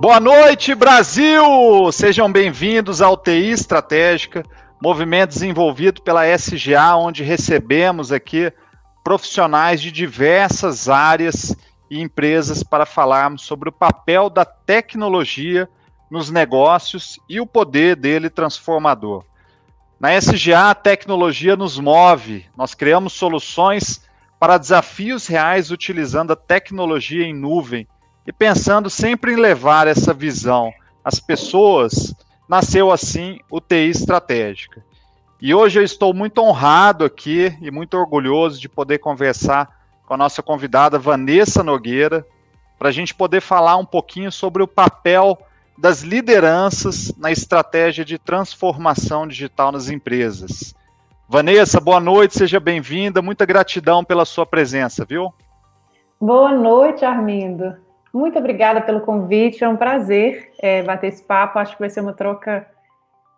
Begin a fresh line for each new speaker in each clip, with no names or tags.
Boa noite, Brasil! Sejam bem-vindos ao TI Estratégica, movimento desenvolvido pela SGA, onde recebemos aqui profissionais de diversas áreas e empresas para falarmos sobre o papel da tecnologia nos negócios e o poder dele transformador. Na SGA, a tecnologia nos move, nós criamos soluções para desafios reais utilizando a tecnologia em nuvem, e pensando sempre em levar essa visão às pessoas, nasceu assim o TI Estratégica. E hoje eu estou muito honrado aqui e muito orgulhoso de poder conversar com a nossa convidada Vanessa Nogueira, para a gente poder falar um pouquinho sobre o papel das lideranças na estratégia de transformação digital nas empresas. Vanessa, boa noite, seja bem-vinda, muita gratidão pela sua presença, viu?
Boa noite, Armindo. Muito obrigada pelo convite, é um prazer bater esse papo, acho que vai ser uma troca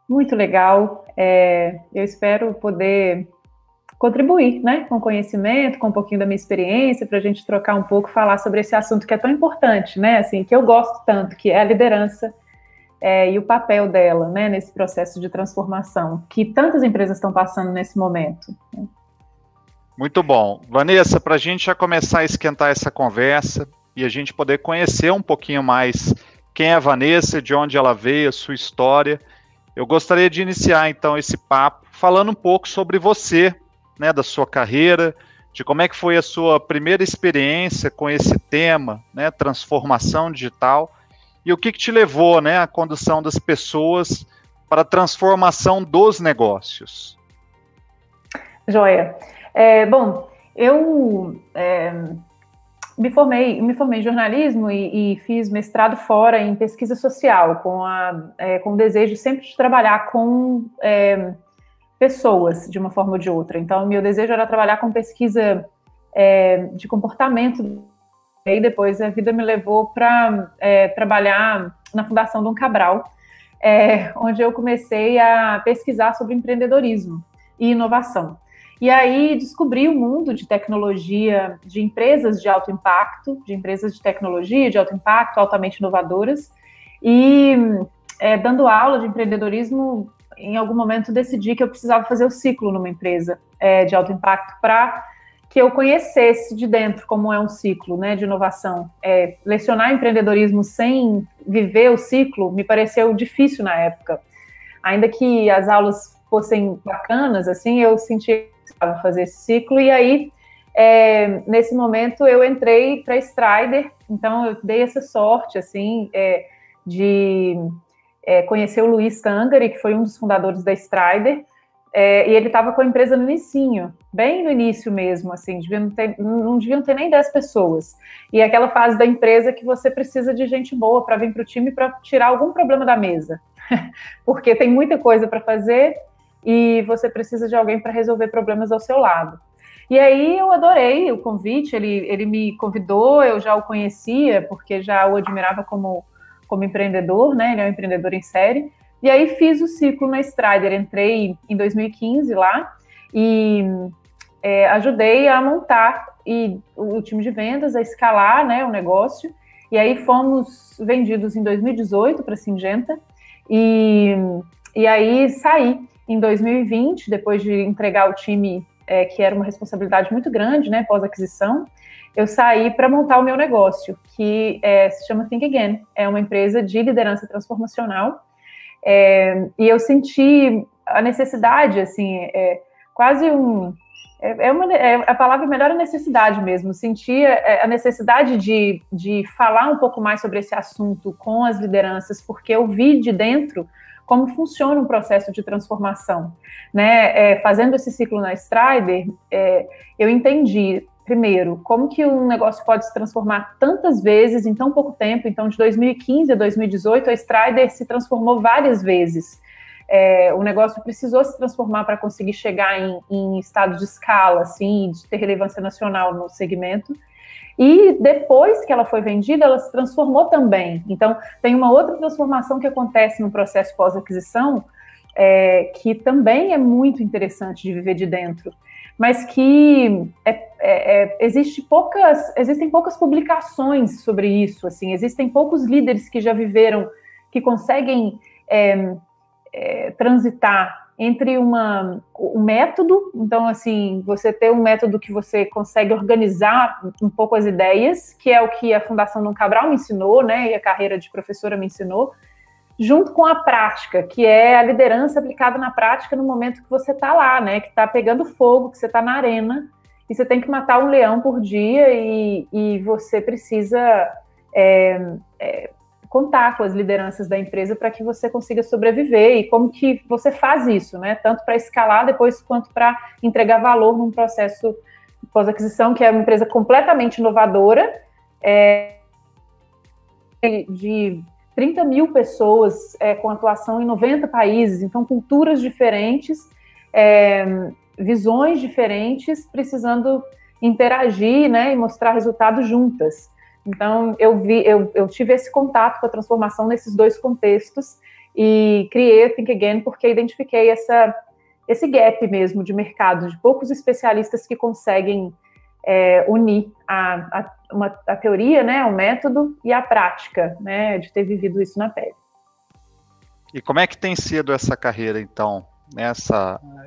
muito legal. Eu espero poder contribuir, né, com conhecimento, com um pouquinho da minha experiência, para a gente trocar um pouco, falar sobre esse assunto que é tão importante, né, assim, que eu gosto tanto, que é a liderança e o papel dela, né, nesse processo de transformação, que tantas empresas estão passando nesse momento.
Muito bom. Vanessa, para a gente já começar a esquentar essa conversa, e a gente poder conhecer um pouquinho mais quem é a Vanessa, de onde ela veio, a sua história. Eu gostaria de iniciar, então, esse papo falando um pouco sobre você, né, da sua carreira, de como é que foi a sua primeira experiência com esse tema, né, transformação digital, e o que te levou, né, à condução das pessoas para a transformação dos negócios.
Joia. Bom, eu... Me formei em jornalismo e fiz mestrado fora em pesquisa social, com o desejo sempre de trabalhar com pessoas, de uma forma ou de outra. Então, meu desejo era trabalhar com pesquisa de comportamento. E aí, depois, a vida me levou para trabalhar na Fundação Dom Cabral, onde eu comecei a pesquisar sobre empreendedorismo e inovação. E aí descobri o mundo de tecnologia, de empresas de alto impacto, de empresas de tecnologia de alto impacto, altamente inovadoras. E dando aula de empreendedorismo, em algum momento decidi que eu precisava fazer o ciclo numa empresa de alto impacto para que eu conhecesse de dentro como é um ciclo, né, de inovação. Lecionar empreendedorismo sem viver o ciclo me pareceu difícil na época. Ainda que as aulas fossem bacanas, assim, eu senti fazer esse ciclo, e aí nesse momento eu entrei para a Strider, então eu dei essa sorte, assim, de conhecer o Luiz Tangari, que foi um dos fundadores da Strider, e ele estava com a empresa no inicinho, bem no início mesmo, assim, não deviam ter nem 10 pessoas, e aquela fase da empresa que você precisa de gente boa para vir para o time para tirar algum problema da mesa, porque tem muita coisa para fazer, e você precisa de alguém para resolver problemas ao seu lado. E aí eu adorei o convite, ele me convidou, eu já o conhecia, porque já o admirava como empreendedor, né? Ele é um empreendedor em série. E aí fiz o ciclo na Strider, entrei em 2015 lá, e ajudei a montar o time de vendas, a escalar, né, o negócio. E aí fomos vendidos em 2018 para a Syngenta, e aí saí em 2020, depois de entregar o time, que era uma responsabilidade muito grande, né, pós-aquisição, eu saí para montar o meu negócio, que se chama Think Again, é uma empresa de liderança transformacional, e eu senti a necessidade, assim, quase a palavra melhor é necessidade mesmo, senti a necessidade de falar um pouco mais sobre esse assunto com as lideranças, porque eu vi de dentro como funciona um processo de transformação, né? Fazendo esse ciclo na Strider, eu entendi, primeiro, como que um negócio pode se transformar tantas vezes em tão pouco tempo. Então, de 2015 a 2018, a Strider se transformou várias vezes. O negócio precisou se transformar para conseguir chegar em estado de escala, assim, de ter relevância nacional no segmento. E depois que ela foi vendida, ela se transformou também. Então, tem uma outra transformação que acontece no processo pós-aquisição, que também é muito interessante de viver de dentro. mas que existem poucas publicações sobre isso, assim, existem poucos líderes que já viveram, que conseguem transitar entre um método, então, assim, você ter um método que você consegue organizar um pouco as ideias, que é o que a Fundação Dom Cabral me ensinou, né, e a carreira de professora me ensinou, junto com a prática, que é a liderança aplicada na prática no momento que você está lá, né, que está pegando fogo, que você está na arena, e você tem que matar um leão por dia, e você precisa contar com as lideranças da empresa para que você consiga sobreviver, e como que você faz isso, né, tanto para escalar depois, quanto para entregar valor num processo de pós-aquisição, que é uma empresa completamente inovadora, de 30 mil pessoas com atuação em 90 países, então culturas diferentes, visões diferentes, precisando interagir, né, e mostrar resultados juntas. Então, eu tive esse contato com a transformação nesses dois contextos e criei a Think Again porque identifiquei esse gap mesmo de mercado, de poucos especialistas que conseguem unir a teoria, né, o método e a prática, né, de ter vivido isso na pele.
E como é que tem sido essa carreira, então,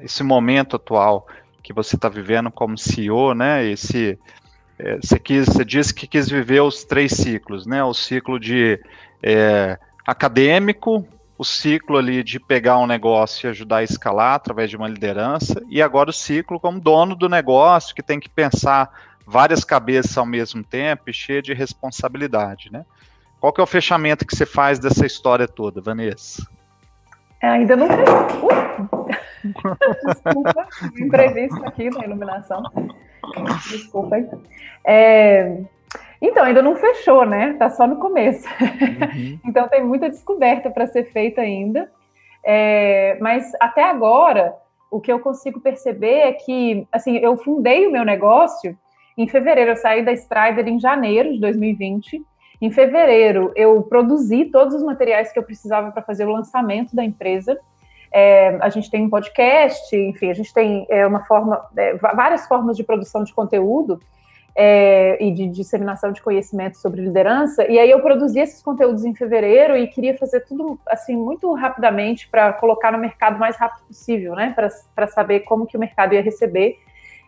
esse momento atual que você está vivendo como CEO, né, você disse que quis viver os 3 ciclos, né, o ciclo de acadêmico, o ciclo ali de pegar um negócio e ajudar a escalar através de uma liderança, e agora o ciclo como dono do negócio, que tem que pensar várias cabeças ao mesmo tempo e cheio de responsabilidade, né? Qual que é o fechamento que você faz dessa história toda, Vanessa?
Ainda não tem. Desculpa, imprevisto aqui na iluminação. Desculpa aí. Então, ainda não fechou, né? Tá só no começo. Uhum. Então, tem muita descoberta para ser feita ainda. Mas, até agora, o que eu consigo perceber é que, assim, eu fundei o meu negócio em fevereiro. Eu saí da Strider em janeiro de 2020. Em fevereiro, eu produzi todos os materiais que eu precisava para fazer o lançamento da empresa. A gente tem um podcast, enfim, a gente tem várias formas de produção de conteúdo e de disseminação de conhecimento sobre liderança, e aí eu produzi esses conteúdos em fevereiro e queria fazer tudo assim muito rapidamente para colocar no mercado o mais rápido possível, né, para saber como que o mercado ia receber,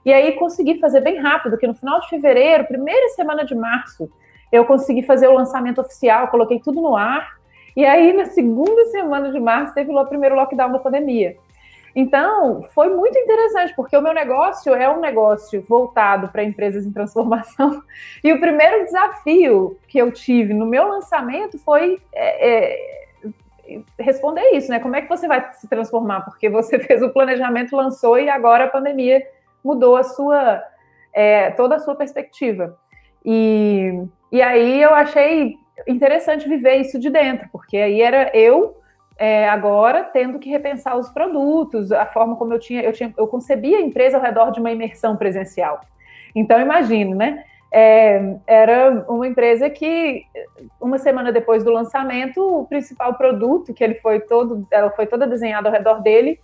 e aí consegui fazer bem rápido, que no final de fevereiro, primeira semana de março, eu consegui fazer o lançamento oficial, coloquei tudo no ar, e aí na segunda semana de março teve o primeiro lockdown da pandemia. Então, foi muito interessante, porque o meu negócio é um negócio voltado para empresas em transformação, e o primeiro desafio que eu tive no meu lançamento foi responder isso, né? Como é que você vai se transformar? Porque você fez o planejamento, lançou, e agora a pandemia mudou toda a sua perspectiva. E aí eu achei interessante viver isso de dentro, porque aí era eu agora tendo que repensar os produtos, a forma como eu concebia a empresa ao redor de uma imersão presencial. Então, imagine, né? Era uma empresa que, uma semana depois do lançamento, o principal produto, que ela foi toda desenhada ao redor dele,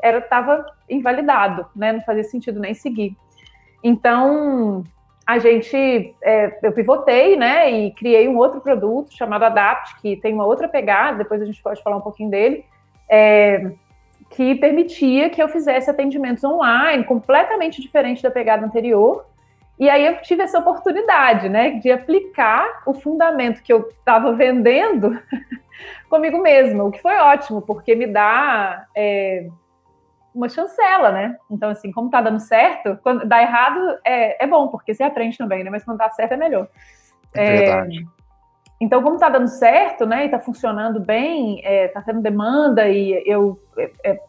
estava invalidado, né? Não fazia sentido nem seguir. Então, eu pivotei, né, e criei um outro produto chamado Adapt, que tem uma outra pegada, depois a gente pode falar um pouquinho dele, que permitia que eu fizesse atendimentos online, completamente diferente da pegada anterior, e aí eu tive essa oportunidade, né, de aplicar o fundamento que eu estava vendendo comigo mesma, o que foi ótimo, porque me dá uma chancela, né? Então, assim, como tá dando certo, quando dá errado é bom, porque você aprende também, né? Mas quando dá certo é melhor.
Verdade.
Então, como tá dando certo, né? E tá funcionando bem, tá tendo demanda, e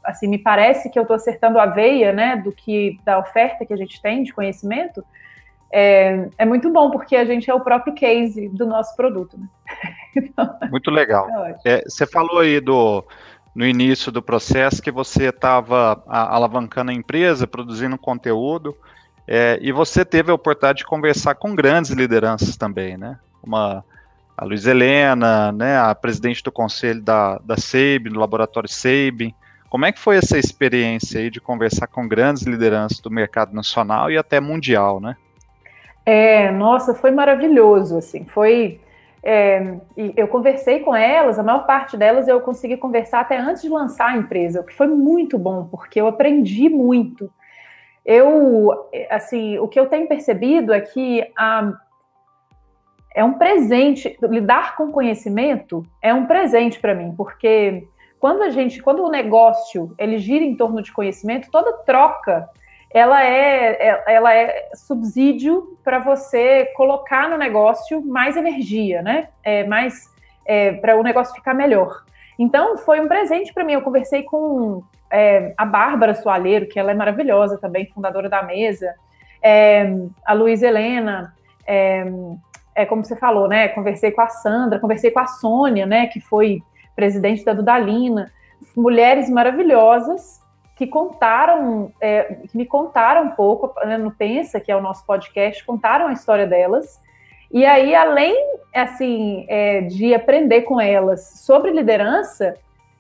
assim, me parece que eu tô acertando a veia, né? Da oferta que a gente tem de conhecimento. É muito bom, porque a gente é o próprio case do nosso produto, né? Então,
muito legal. Você falou aí no início do processo que você estava alavancando a empresa, produzindo conteúdo, e você teve a oportunidade de conversar com grandes lideranças também, né? A Luiz Helena, né, a presidente do conselho da SEIB, do laboratório SEIB, Como é que foi essa experiência aí de conversar com grandes lideranças do mercado nacional e até mundial, né?
Nossa, foi maravilhoso, assim, e eu conversei com elas, a maior parte delas eu consegui conversar até antes de lançar a empresa, o que foi muito bom, porque eu aprendi muito. O que eu tenho percebido é que é um presente, lidar com conhecimento é um presente para mim, porque quando o negócio ele gira em torno de conhecimento, toda troca ela é subsídio para você colocar no negócio mais energia, né? Para o negócio ficar melhor. Então, foi um presente para mim. Eu conversei com a Bárbara Soalheiro, que ela é maravilhosa também, fundadora da Mesa, a Luísa Helena, como você falou, né? Conversei com a Sandra, conversei com a Sônia, né? Que foi presidente da Dudalina. Mulheres maravilhosas que me contaram um pouco, né, no Pensa, que é o nosso podcast, contaram a história delas. E aí, além, assim, de aprender com elas sobre liderança,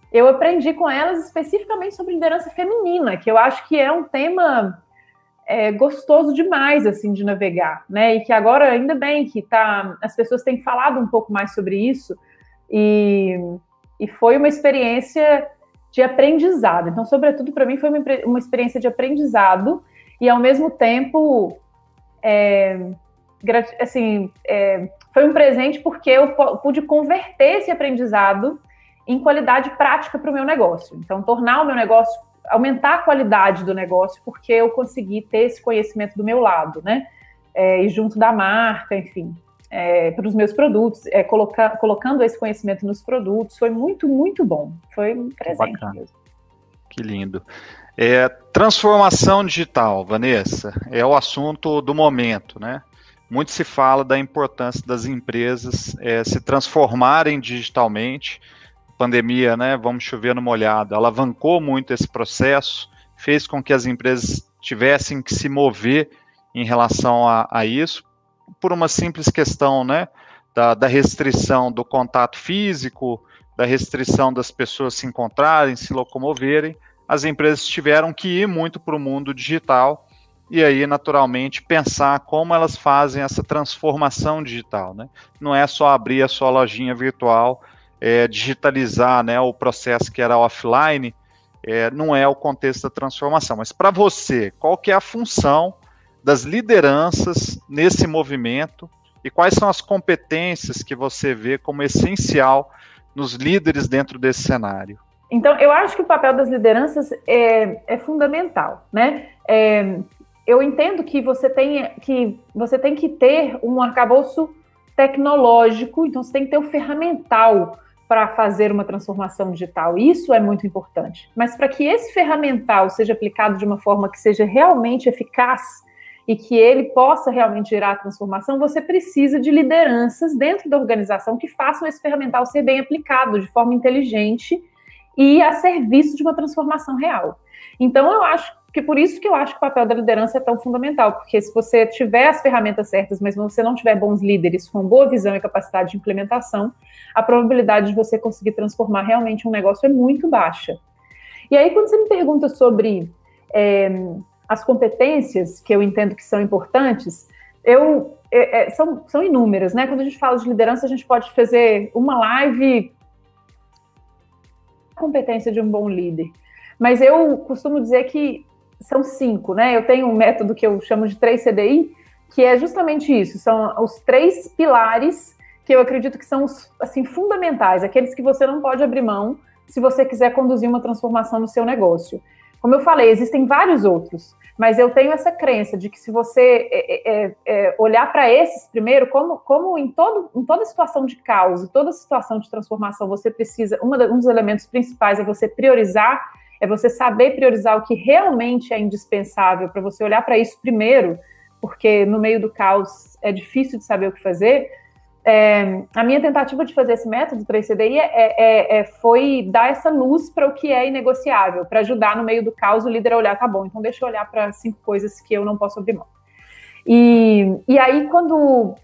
eu aprendi com elas especificamente sobre liderança feminina, que eu acho que é um tema gostoso demais, assim, de navegar, né? E que agora, ainda bem que as pessoas têm falado um pouco mais sobre isso, e foi uma experiência de aprendizado. Então, sobretudo, para mim, foi uma experiência de aprendizado e, ao mesmo tempo, foi um presente porque eu pude converter esse aprendizado em qualidade prática para o meu negócio. Então, tornar o meu negócio, aumentar a qualidade do negócio, porque eu consegui ter esse conhecimento do meu lado, né? E junto da marca, enfim, para os meus produtos, colocando esse conhecimento nos produtos, foi muito, muito bom. Foi um presente mesmo.
Que lindo. Transformação digital, Vanessa, é o assunto do momento, né? Muito se fala da importância das empresas se transformarem digitalmente. A pandemia, né, vamos chover no molhado, alavancou muito esse processo, fez com que as empresas tivessem que se mover em relação a isso, por uma simples questão, né, da restrição do contato físico, da restrição das pessoas se encontrarem, se locomoverem. As empresas tiveram que ir muito para o mundo digital e aí, naturalmente, pensar como elas fazem essa transformação digital, né? Não é só abrir a sua lojinha virtual, digitalizar, né, o processo que era offline, não é o contexto da transformação. Mas para você, qual que é a função das lideranças nesse movimento e quais são as competências que você vê como essencial nos líderes dentro desse cenário?
Então, eu acho que o papel das lideranças é fundamental, né? Eu entendo que você tem que ter um arcabouço tecnológico, então você tem que ter o ferramental para fazer uma transformação digital. Isso é muito importante. Mas para que esse ferramental seja aplicado de uma forma que seja realmente eficaz e que ele possa realmente gerar a transformação, você precisa de lideranças dentro da organização que façam esse ferramental ser bem aplicado de forma inteligente e a serviço de uma transformação real. Então, por isso que eu acho que o papel da liderança é tão fundamental, porque se você tiver as ferramentas certas, mas você não tiver bons líderes com boa visão e capacidade de implementação, a probabilidade de você conseguir transformar realmente um negócio é muito baixa. E aí, quando você me pergunta sobre as competências que eu entendo que são importantes, são inúmeras, né? Quando a gente fala de liderança, a gente pode fazer uma live competência de um bom líder. Mas eu costumo dizer que são 5, né? Eu tenho um método que eu chamo de 3 CDI, que é justamente isso, são os 3 pilares que eu acredito que são os, assim, fundamentais, aqueles que você não pode abrir mão se você quiser conduzir uma transformação no seu negócio. Como eu falei, existem vários outros, mas eu tenho essa crença de que se você olhar para esses primeiro, como em toda situação de caos, em toda situação de transformação, você precisa, um dos elementos principais é você priorizar, é você saber priorizar o que realmente é indispensável, para você olhar para isso primeiro, porque no meio do caos é difícil de saber o que fazer. A minha tentativa de fazer esse método 3CDI foi dar essa luz para o que é inegociável, para ajudar no meio do caos o líder a olhar, tá bom, então deixa eu olhar para 5 coisas que eu não posso abrir mão. E aí, quando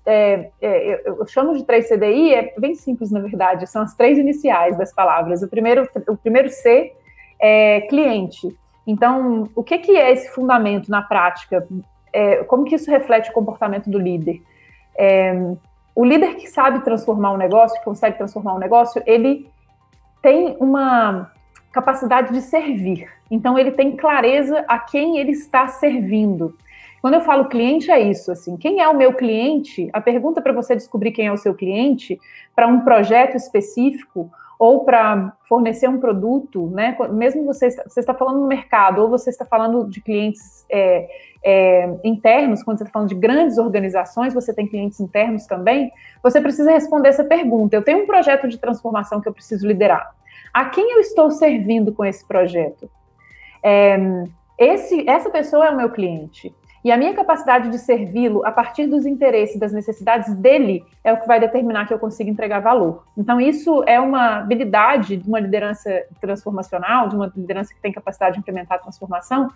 eu chamo de 3CDI, é bem simples, na verdade, são as 3 iniciais das palavras. O primeiro C cliente. Então, o que é esse fundamento na prática? Como que isso reflete o comportamento do líder? O líder que sabe transformar um negócio, que consegue transformar um negócio, ele tem uma capacidade de servir. Então, ele tem clareza a quem ele está servindo. Quando eu falo cliente, é isso, assim, quem é o meu cliente? A pergunta para você descobrir quem é o seu cliente, para um projeto específico, ou para fornecer um produto, né? Mesmo você está falando no mercado, ou você está falando de clientes internos, quando você está falando de grandes organizações, você tem clientes internos também, você precisa responder essa pergunta. Eu tenho um projeto de transformação que eu preciso liderar. A quem eu estou servindo com esse projeto? Essa pessoa é o meu cliente. E a minha capacidade de servi-lo a partir dos interesses, das necessidades dele, é o que vai determinar que eu consiga entregar valor. Então, isso é uma habilidade de uma liderança transformacional, de uma liderança que tem capacidade de implementar a transformação,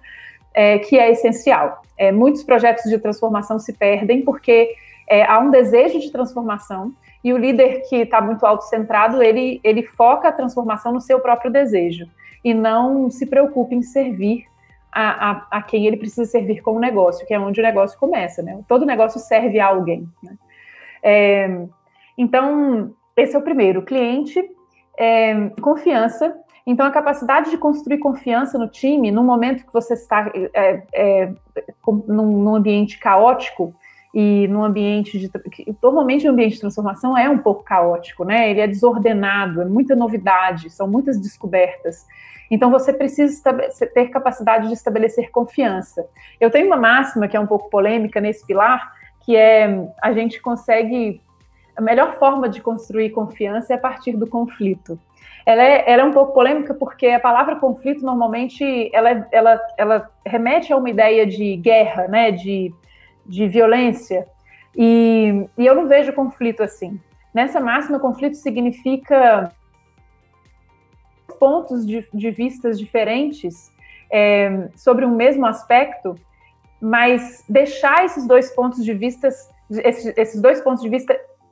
que é essencial. Muitos projetos de transformação se perdem porque há um desejo de transformação e o líder que está muito autocentrado, ele foca a transformação no seu próprio desejo e não se preocupa em servir a quem ele precisa servir como negócio, que é onde o negócio começa, né? Todo negócio serve a alguém, né? Então, esse é o primeiro. Cliente, confiança. Então, a capacidade de construir confiança no time, no momento que você está num ambiente caótico e num ambiente normalmente o ambiente de transformação é um pouco caótico, né? Ele é desordenado, é muita novidade, são muitas descobertas. Então, você precisa ter capacidade de estabelecer confiança. Eu tenho uma máxima que é um pouco polêmica nesse pilar, que a gente consegue... A melhor forma de construir confiança é a partir do conflito. Ela é um pouco polêmica porque a palavra conflito, normalmente, ela remete a uma ideia de guerra, né, de violência. E eu não vejo conflito assim. Nessa máxima, conflito significa pontos de vistas diferentes sobre um mesmo aspecto, mas deixar esses dois pontos de vista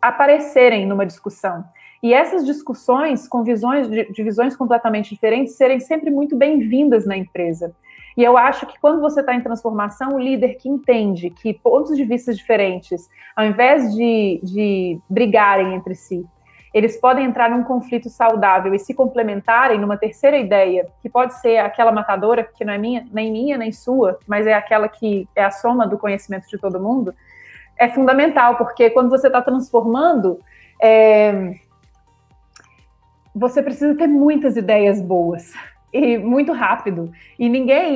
aparecerem numa discussão. E essas discussões com visões completamente diferentes serem sempre muito bem-vindas na empresa. E eu acho que quando você está em transformação, o líder que entende que pontos de vista diferentes, ao invés de brigarem entre si, eles podem entrar num conflito saudável e se complementarem numa terceira ideia, que pode ser aquela matadora, que não é nem minha, nem sua, mas é aquela que é a soma do conhecimento de todo mundo, é fundamental, porque quando você está transformando, você precisa ter muitas ideias boas, e muito rápido, e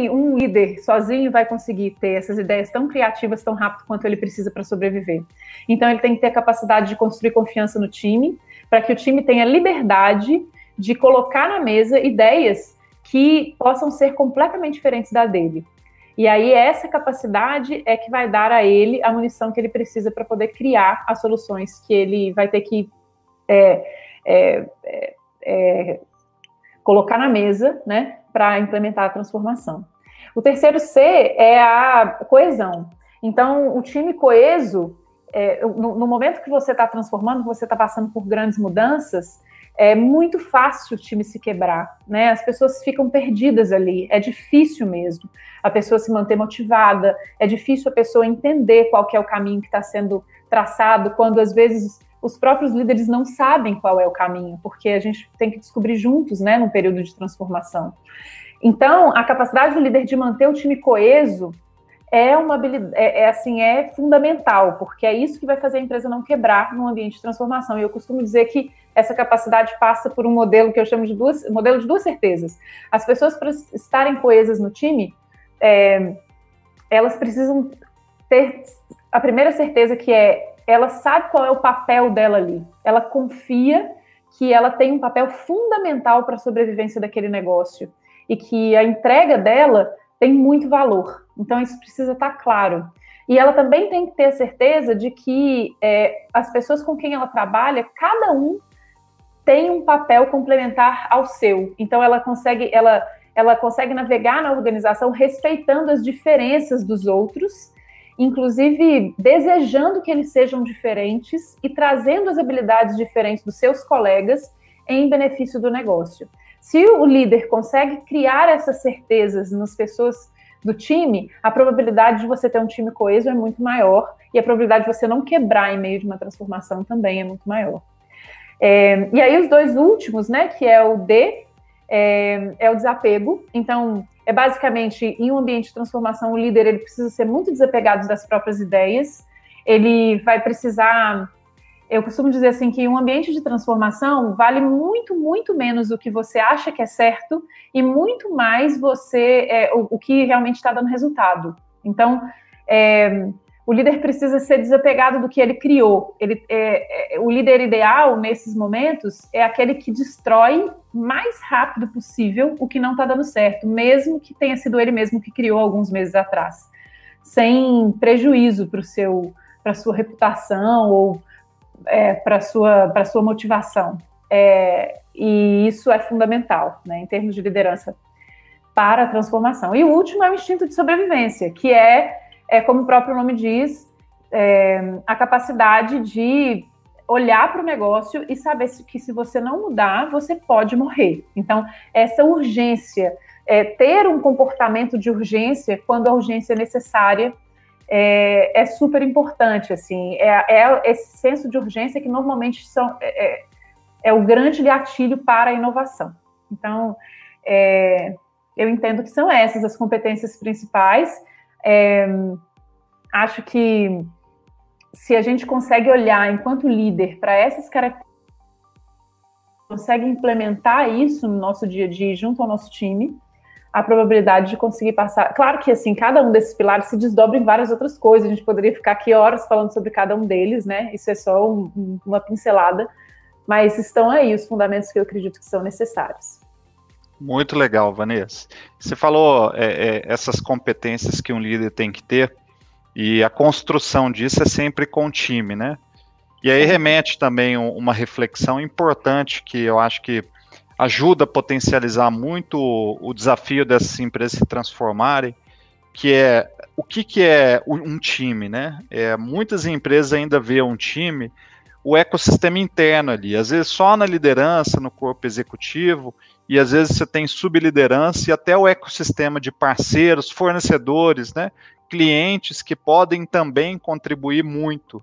um líder sozinho vai conseguir ter essas ideias tão criativas, tão rápido quanto ele precisa para sobreviver. Então ele tem que ter a capacidade de construir confiança no time, para que o time tenha liberdade de colocar na mesa ideias que possam ser completamente diferentes da dele. E aí essa capacidade é que vai dar a ele a munição que ele precisa para poder criar as soluções que ele vai ter que colocar na mesa, né, para implementar a transformação. O terceiro C é a coesão. Então, o time coeso, no momento que você está transformando, que você está passando por grandes mudanças, é muito fácil o time se quebrar, né? As pessoas ficam perdidas ali, é difícil mesmo a pessoa se manter motivada, é difícil a pessoa entender qual que é o caminho que está sendo traçado, quando às vezes os próprios líderes não sabem qual é o caminho, porque a gente tem que descobrir juntos, né, num período de transformação. Então, a capacidade do líder de manter o time coeso é uma habilidade, é fundamental, porque é isso que vai fazer a empresa não quebrar num ambiente de transformação. E eu costumo dizer que essa capacidade passa por um modelo que eu chamo de modelo de duas certezas. As pessoas, para estarem coesas no time, elas precisam ter a primeira certeza, que ela sabe qual é o papel dela ali. Ela confia que ela tem um papel fundamental para a sobrevivência daquele negócio e que a entrega dela tem muito valor. Então, isso precisa estar claro. E ela também tem que ter a certeza de que as pessoas com quem ela trabalha, cada um tem um papel complementar ao seu. Então, ela consegue navegar na organização respeitando as diferenças dos outros, inclusive desejando que eles sejam diferentes e trazendo as habilidades diferentes dos seus colegas em benefício do negócio. Se o líder consegue criar essas certezas nas pessoas do time, a probabilidade de você ter um time coeso é muito maior e a probabilidade de você não quebrar em meio de uma transformação também é muito maior. E aí os dois últimos, né, que é o D, é o desapego. Então, basicamente, em um ambiente de transformação, o líder ele precisa ser muito desapegado das próprias ideias, ele vai precisar... Eu costumo dizer assim que um ambiente de transformação vale muito, muito menos o que você acha que é certo e muito mais o que realmente está dando resultado. Então, o líder precisa ser desapegado do que ele criou. O líder ideal, nesses momentos, é aquele que destrói mais rápido possível o que não está dando certo, mesmo que tenha sido ele mesmo que criou alguns meses atrás, sem prejuízo para a sua reputação ou para a sua motivação. E isso é fundamental, né, em termos de liderança para a transformação. E o último é o instinto de sobrevivência, que como o próprio nome diz, a capacidade de olhar para o negócio e saber que se você não mudar, você pode morrer. Então, essa urgência, ter um comportamento de urgência quando a urgência é necessária, é super importante, assim, esse senso de urgência que normalmente é o grande gatilho para a inovação. Então, eu entendo que são essas as competências principais. Acho que se a gente consegue olhar enquanto líder para essas características, consegue implementar isso no nosso dia a dia junto ao nosso time, a probabilidade de conseguir passar... Claro que, assim, cada um desses pilares se desdobra em várias outras coisas. A gente poderia ficar aqui horas falando sobre cada um deles, né? Isso é só uma pincelada. Mas estão aí os fundamentos que eu acredito que são necessários.
Muito legal, Vanessa. Você falou essas competências que um líder tem que ter, e a construção disso é sempre com o time, né? E aí remete também uma reflexão importante que eu acho que ajuda a potencializar muito o desafio dessas empresas se transformarem, que é o que é um time, né? Muitas empresas ainda veem um time, o ecossistema interno ali, às vezes só na liderança, no corpo executivo, e às vezes você tem subliderança e até o ecossistema de parceiros, fornecedores, né? Clientes que podem também contribuir muito.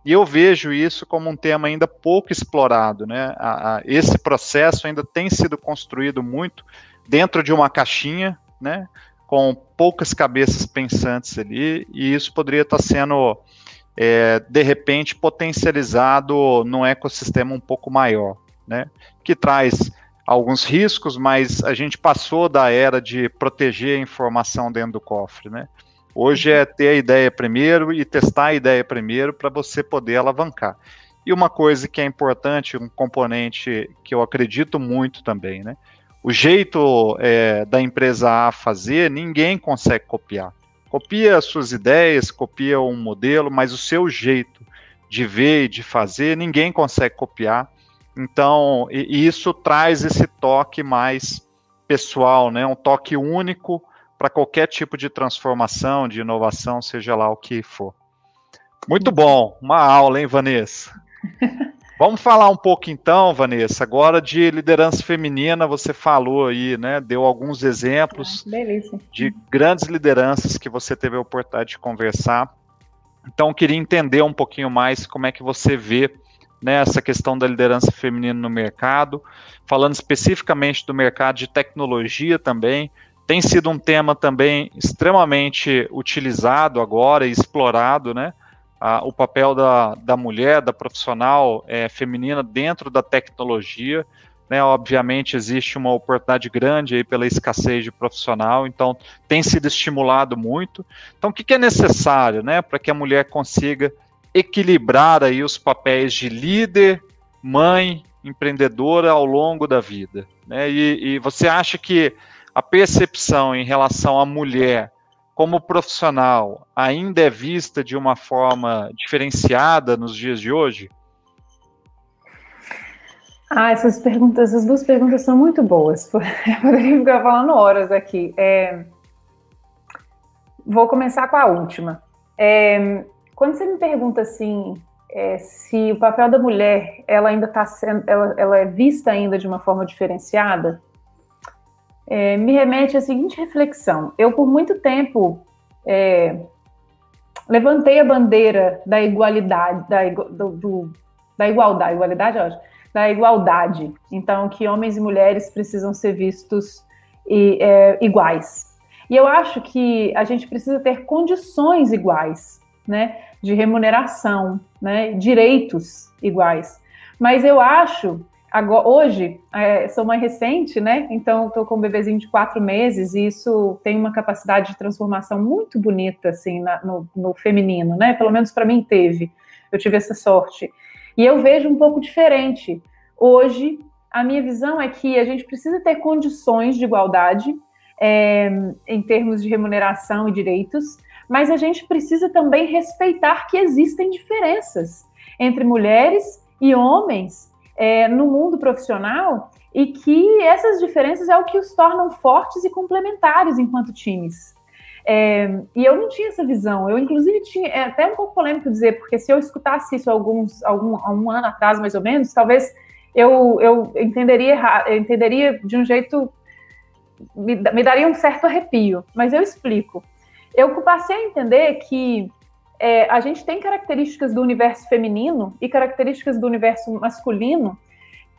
E eu vejo isso como um tema ainda pouco explorado, né? Esse processo ainda tem sido construído muito dentro de uma caixinha, né? Com poucas cabeças pensantes ali, e isso poderia estar sendo, de repente, potencializado num ecossistema um pouco maior, né? Que traz alguns riscos, mas a gente passou da era de proteger a informação dentro do cofre, né? Hoje é ter a ideia primeiro e testar a ideia primeiro para você poder alavancar. E uma coisa que é importante, um componente que eu acredito muito também, né? O jeito da empresa A fazer, ninguém consegue copiar. Copia as suas ideias, copia um modelo, mas o seu jeito de ver e de fazer, ninguém consegue copiar. Então, isso traz esse toque mais pessoal, né? Um toque único para qualquer tipo de transformação, de inovação, seja lá o que for. Muito bom, uma aula, hein, Vanessa? Vamos falar um pouco então, Vanessa, agora de liderança feminina. Você falou aí, né, deu alguns exemplos de grandes lideranças que você teve a oportunidade de conversar. Então, eu queria entender um pouquinho mais como é que você vê, né, essa questão da liderança feminina no mercado, falando especificamente do mercado de tecnologia também. Tem sido um tema também extremamente utilizado agora e explorado, né? O papel da mulher, da profissional feminina dentro da tecnologia, né? Obviamente existe uma oportunidade grande aí pela escassez de profissional, então tem sido estimulado muito. Então o que é necessário, né, para que a mulher consiga equilibrar aí os papéis de líder, mãe, empreendedora ao longo da vida, né? E você acha que a percepção em relação à mulher como profissional ainda é vista de uma forma diferenciada nos dias de hoje?
Essas duas perguntas são muito boas. Eu poderia ficar falando horas aqui. Vou começar com a última. Quando você me pergunta assim, se o papel da mulher ela ainda está sendo, ela é vista ainda de uma forma diferenciada, me remete à seguinte reflexão. Eu, por muito tempo, levantei a bandeira da igualdade, da igualdade. Então, que homens e mulheres precisam ser vistos iguais. E eu acho que a gente precisa ter condições iguais, né, de remuneração, né, direitos iguais. Mas eu acho, agora, hoje, sou mãe recente, né, então estou com um bebezinho de 4 meses e isso tem uma capacidade de transformação muito bonita, assim, no feminino, né, pelo menos para mim teve, eu tive essa sorte. E eu vejo um pouco diferente. Hoje, a minha visão é que a gente precisa ter condições de igualdade, em termos de remuneração e direitos, mas a gente precisa também respeitar que existem diferenças entre mulheres e homens no mundo profissional e que essas diferenças é o que os tornam fortes e complementares enquanto times. E eu não tinha essa visão. Eu, inclusive, tinha... É até um pouco polêmico dizer, porque se eu escutasse isso há um ano atrás, mais ou menos, talvez eu entenderia de um jeito... Me daria um certo arrepio, mas eu explico. Eu passei a entender que a gente tem características do universo feminino e características do universo masculino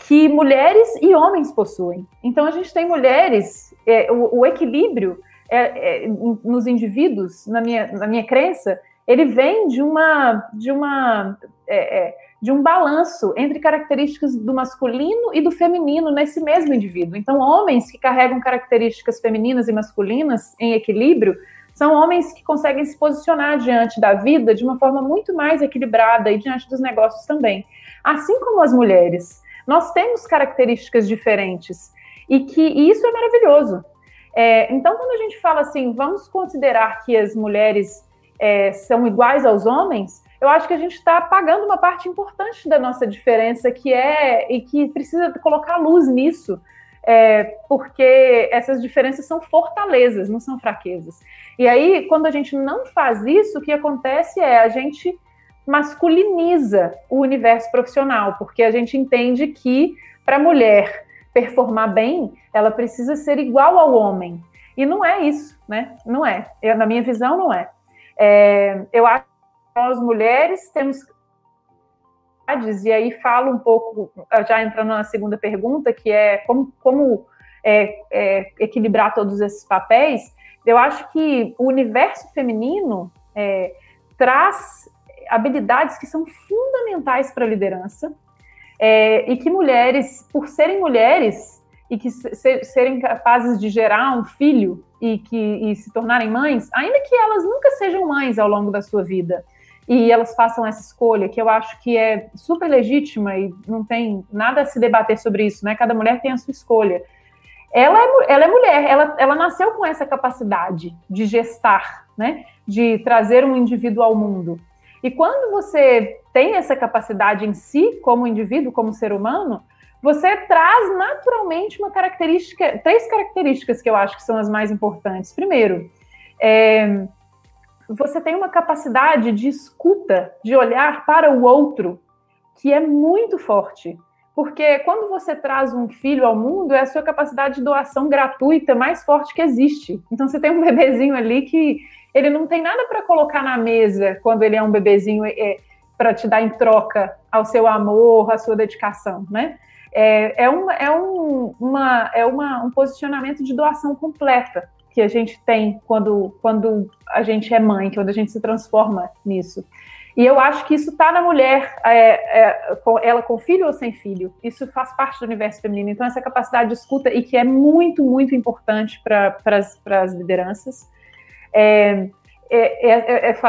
que mulheres e homens possuem. Então, a gente tem mulheres... o equilíbrio nos indivíduos, na minha crença, ele vem de um balanço entre características do masculino e do feminino nesse mesmo indivíduo. Então, homens que carregam características femininas e masculinas em equilíbrio são homens que conseguem se posicionar diante da vida de uma forma muito mais equilibrada e diante dos negócios também. Assim como as mulheres, nós temos características diferentes e isso é maravilhoso. Então, quando a gente fala assim, vamos considerar que as mulheres são iguais aos homens, eu acho que a gente está apagando uma parte importante da nossa diferença, e que precisa colocar luz nisso, porque essas diferenças são fortalezas, não são fraquezas. E aí, quando a gente não faz isso, o que acontece é a gente masculiniza o universo profissional, porque a gente entende que para a mulher performar bem, ela precisa ser igual ao homem. E não é isso, né? Não é. Na minha visão, não é. Eu acho que nós mulheres temos... E aí falo um pouco, já entrando na segunda pergunta, que é como equilibrar todos esses papéis. Eu acho que o universo feminino traz habilidades que são fundamentais para a liderança, e que mulheres, por serem mulheres e que serem capazes de gerar um filho e se tornarem mães, ainda que elas nunca sejam mães ao longo da sua vida, e elas façam essa escolha, que eu acho que é super legítima e não tem nada a se debater sobre isso, né? Cada mulher tem a sua escolha. Ela é mulher, ela nasceu com essa capacidade de gestar, né? De trazer um indivíduo ao mundo. E quando você tem essa capacidade em si, como indivíduo, como ser humano, você traz naturalmente três características que eu acho que são as mais importantes. Primeiro, você tem uma capacidade de escuta, de olhar para o outro, que é muito forte. Porque quando você traz um filho ao mundo, é a sua capacidade de doação gratuita mais forte que existe. Então, você tem um bebezinho ali que ele não tem nada para colocar na mesa quando ele é um bebezinho para te dar em troca ao seu amor, à sua dedicação, né? Um posicionamento de doação completa que a gente tem quando a gente é mãe, quando a gente se transforma nisso. E eu acho que isso está na mulher, ela com filho ou sem filho. Isso faz parte do universo feminino. Então, essa capacidade de escuta, e que é muito, muito importante para as lideranças.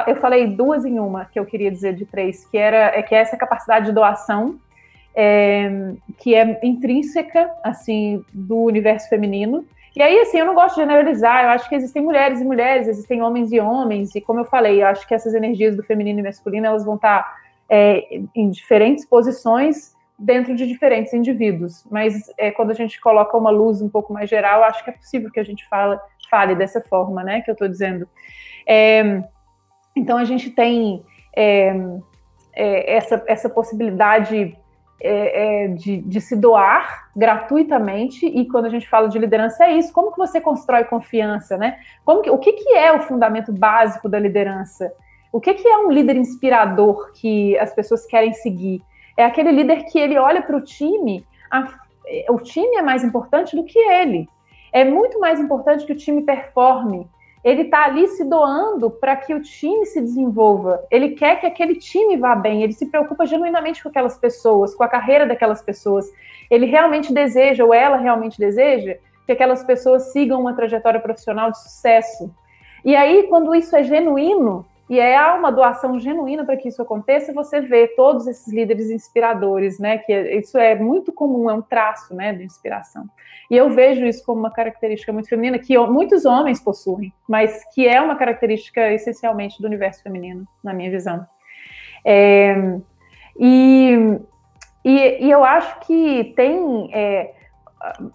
Eu falei duas em uma, que eu queria dizer de três, que é essa capacidade de doação, que é intrínseca, assim, do universo feminino. E aí, assim, eu não gosto de generalizar, eu acho que existem mulheres e mulheres, existem homens e homens, e como eu falei, eu acho que essas energias do feminino e masculino, elas vão estar em diferentes posições dentro de diferentes indivíduos, mas quando a gente coloca uma luz um pouco mais geral, eu acho que é possível que a gente fale dessa forma, né, que eu estou dizendo. Então, a gente tem essa possibilidade de se doar gratuitamente, e quando a gente fala de liderança é isso, como que você constrói confiança, né? O que é o fundamento básico da liderança? O que é um líder inspirador que as pessoas querem seguir? É aquele líder que ele olha para o time é mais importante do que ele. É muito mais importante que o time performe. Ele está ali se doando para que o time se desenvolva. Ele quer que aquele time vá bem. Ele se preocupa genuinamente com aquelas pessoas, com a carreira daquelas pessoas. Ele realmente deseja, ou ela realmente deseja, que aquelas pessoas sigam uma trajetória profissional de sucesso. E aí, quando isso é genuíno, e há uma doação genuína para que isso aconteça, você vê todos esses líderes inspiradores, né? Que isso é muito comum, é um traço, né, de inspiração. E eu vejo isso como uma característica muito feminina, que muitos homens possuem, mas que é uma característica essencialmente do universo feminino, na minha visão. E eu acho que tem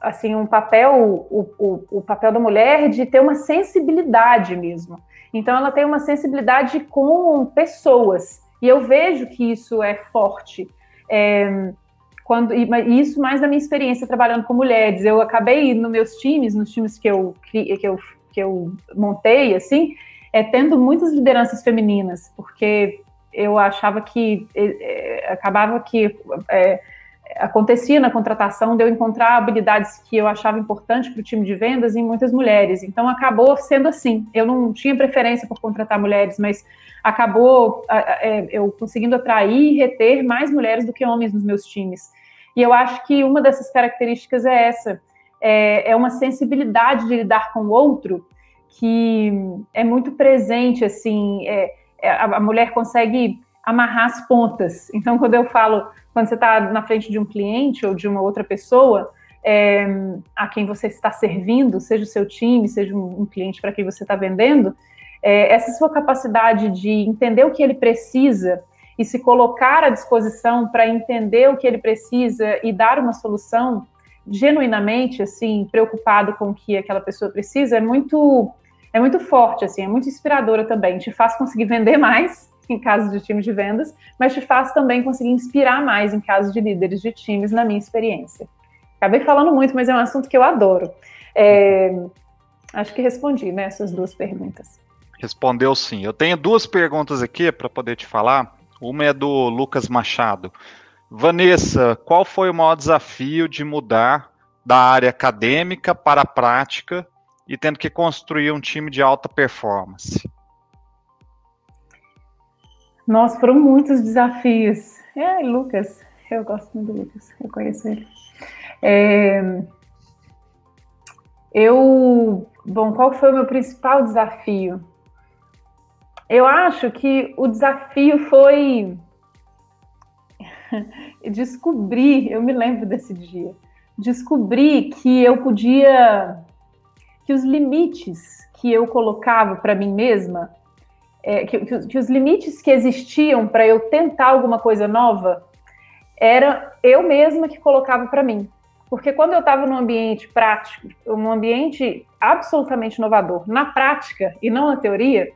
assim, um papel, o papel da mulher de ter uma sensibilidade mesmo. Então, ela tem uma sensibilidade com pessoas. E eu vejo que isso é forte. E isso mais na minha experiência trabalhando com mulheres. Eu acabei nos times que eu montei, assim, tendo muitas lideranças femininas, porque eu achava que acabava que acontecia na contratação de eu encontrar habilidades que eu achava importante para o time de vendas em muitas mulheres. Então, acabou sendo assim. Eu não tinha preferência por contratar mulheres, mas acabou eu conseguindo atrair e reter mais mulheres do que homens nos meus times. E eu acho que uma dessas características é essa. É uma sensibilidade de lidar com o outro que é muito presente, assim. A mulher consegue amarrar as pontas. Então, quando eu falo, quando você está na frente de um cliente ou de uma outra pessoa a quem você está servindo, seja o seu time, seja um cliente para quem você está vendendo, essa sua capacidade de entender o que ele precisa e se colocar à disposição para entender o que ele precisa e dar uma solução genuinamente, assim, preocupado com o que aquela pessoa precisa, é muito forte, assim, é muito inspiradora também. Te faz conseguir vender mais em casos de times de vendas, mas te faz também conseguir inspirar mais em casos de líderes de times, na minha experiência. Acabei falando muito, mas é um assunto que eu adoro. Acho que respondi, né, essas duas perguntas.
Respondeu sim. Eu tenho duas perguntas aqui para poder te falar. Uma é do Lucas Machado. Vanessa, qual foi o maior desafio de mudar da área acadêmica para a prática e tendo que construir um time de alta performance?
Nossa, foram muitos desafios. Lucas, eu gosto muito do Lucas, eu conheço ele. Bom, qual foi o meu principal desafio? Eu acho que o desafio foi descobrir, eu me lembro desse dia, descobrir que que os limites que eu colocava para mim mesma, que os limites que existiam para eu tentar alguma coisa nova, era eu mesma que colocava para mim. Porque quando eu estava num ambiente prático, num ambiente absolutamente inovador, na prática e não na teoria,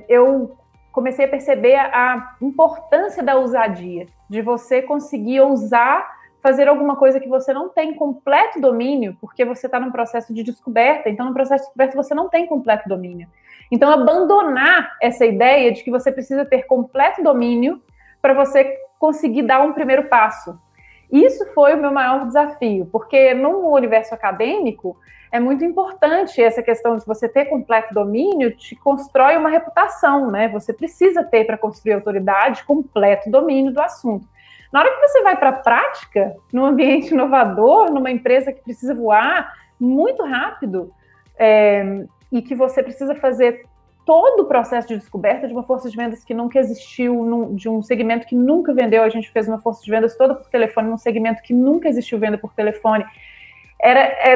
eu comecei a perceber a importância da ousadia, de você conseguir ousar fazer alguma coisa que você não tem completo domínio, porque você está num processo de descoberta, então no processo de descoberta você não tem completo domínio. Então, abandonar essa ideia de que você precisa ter completo domínio para você conseguir dar um primeiro passo. Isso foi o meu maior desafio, porque no universo acadêmico é muito importante essa questão de você ter completo domínio, te constrói uma reputação, né? Você precisa ter para construir autoridade completo domínio do assunto. Na hora que você vai para a prática, num ambiente inovador, numa empresa que precisa voar muito rápido, e que você precisa fazer todo o processo de descoberta de uma força de vendas que nunca existiu, de um segmento que nunca vendeu, a gente fez uma força de vendas toda por telefone, num segmento que nunca existiu venda por telefone,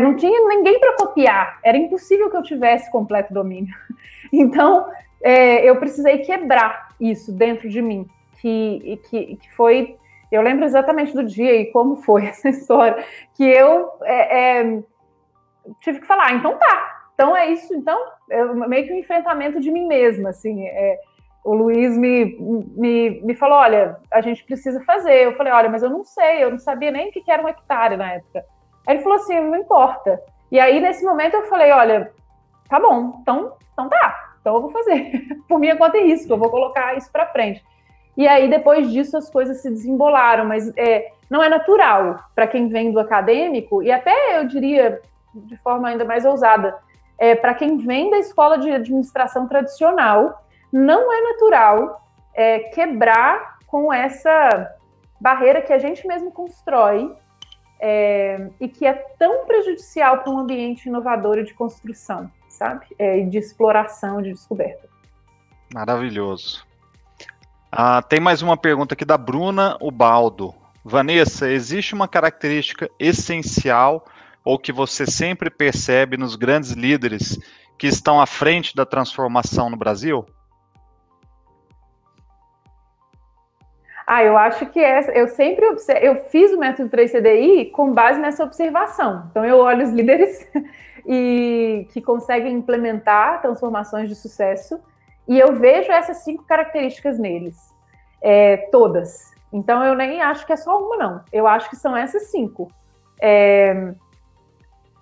não tinha ninguém para copiar, era impossível que eu tivesse completo domínio. Então, eu precisei quebrar isso dentro de mim, que foi, eu lembro exatamente do dia e como foi essa história, que eu tive que falar, então tá, então é isso, então, meio que um enfrentamento de mim mesma, assim, o Luiz me falou, olha, a gente precisa fazer. Eu falei, olha, mas eu não sei, eu não sabia nem o que era um hectare na época. Aí ele falou assim, não importa. E aí, nesse momento, eu falei, olha, tá bom, então tá, então eu vou fazer. Por minha conta e risco, eu vou colocar isso para frente. E aí, depois disso, as coisas se desembolaram, mas não é natural para quem vem do acadêmico, e até eu diria, de forma ainda mais ousada, para quem vem da escola de administração tradicional, não é natural quebrar com essa barreira que a gente mesmo constrói e que é tão prejudicial para um ambiente inovador e de construção, sabe? E de exploração, de descoberta.
Maravilhoso. Tem mais uma pergunta aqui da Bruna Ubaldo. Vanessa, existe uma característica essencial ou que você sempre percebe nos grandes líderes que estão à frente da transformação no Brasil?
Eu acho que eu fiz o método 3CDI com base nessa observação. Então, eu olho os líderes que conseguem implementar transformações de sucesso e eu vejo essas 5 características neles, todas. Então, eu nem acho que é só uma, não. Eu acho que são essas 5.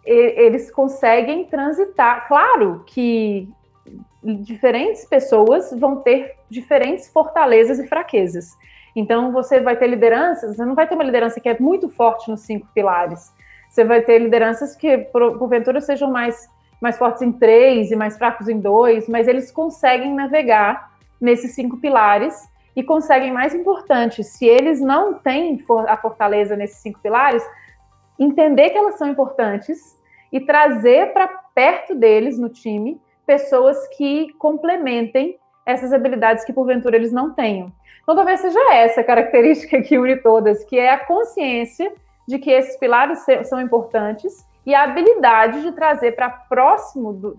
Eles conseguem transitar. Claro que diferentes pessoas vão ter diferentes fortalezas e fraquezas. Então, você vai ter lideranças, você não vai ter uma liderança que é muito forte nos 5 pilares. Você vai ter lideranças que, porventura, sejam mais fortes em 3 e mais fracos em 2, mas eles conseguem navegar nesses 5 pilares e conseguem, mais importante, se eles não têm a fortaleza nesses 5 pilares, entender que elas são importantes e trazer para perto deles, no time, pessoas que complementem essas habilidades que, porventura, eles não tenham. Então, talvez seja essa característica que une todas, que é a consciência de que esses pilares são importantes e a habilidade de trazer para próximo,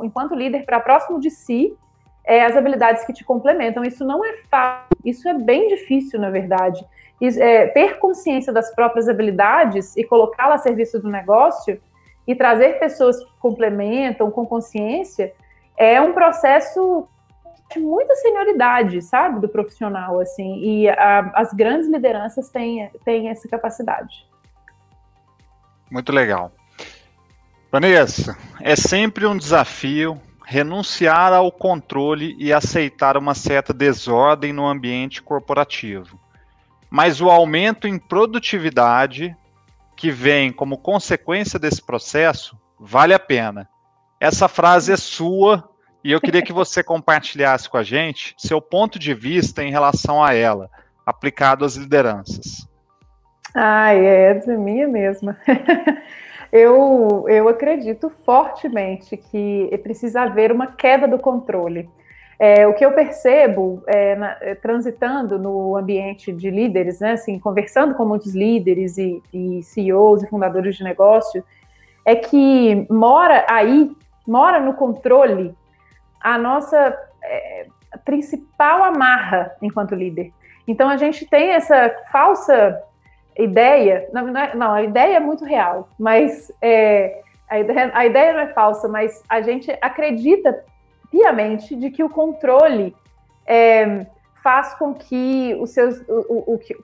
enquanto líder, para próximo de si, as habilidades que te complementam. Isso não é fácil, isso é bem difícil, na verdade. Ter consciência das próprias habilidades e colocá-la a serviço do negócio e trazer pessoas que complementam com consciência é um processo de muita senioridade, sabe, do profissional, assim, e as grandes lideranças têm essa capacidade.
Muito legal. Vanessa, é sempre um desafio renunciar ao controle e aceitar uma certa desordem no ambiente corporativo. Mas o aumento em produtividade que vem como consequência desse processo vale a pena. Essa frase é sua e eu queria que você compartilhasse com a gente seu ponto de vista em relação a ela, aplicado às lideranças.
É minha mesma. Eu acredito fortemente que precisa haver uma queda do controle. O que eu percebo transitando no ambiente de líderes, né, assim, conversando com muitos líderes e CEOs e fundadores de negócio, é que mora no controle a nossa principal amarra enquanto líder. Então, a gente tem essa falsa ideia, não, a ideia é muito real, mas a ideia não é falsa, mas a gente acredita piamente de que o controle faz com que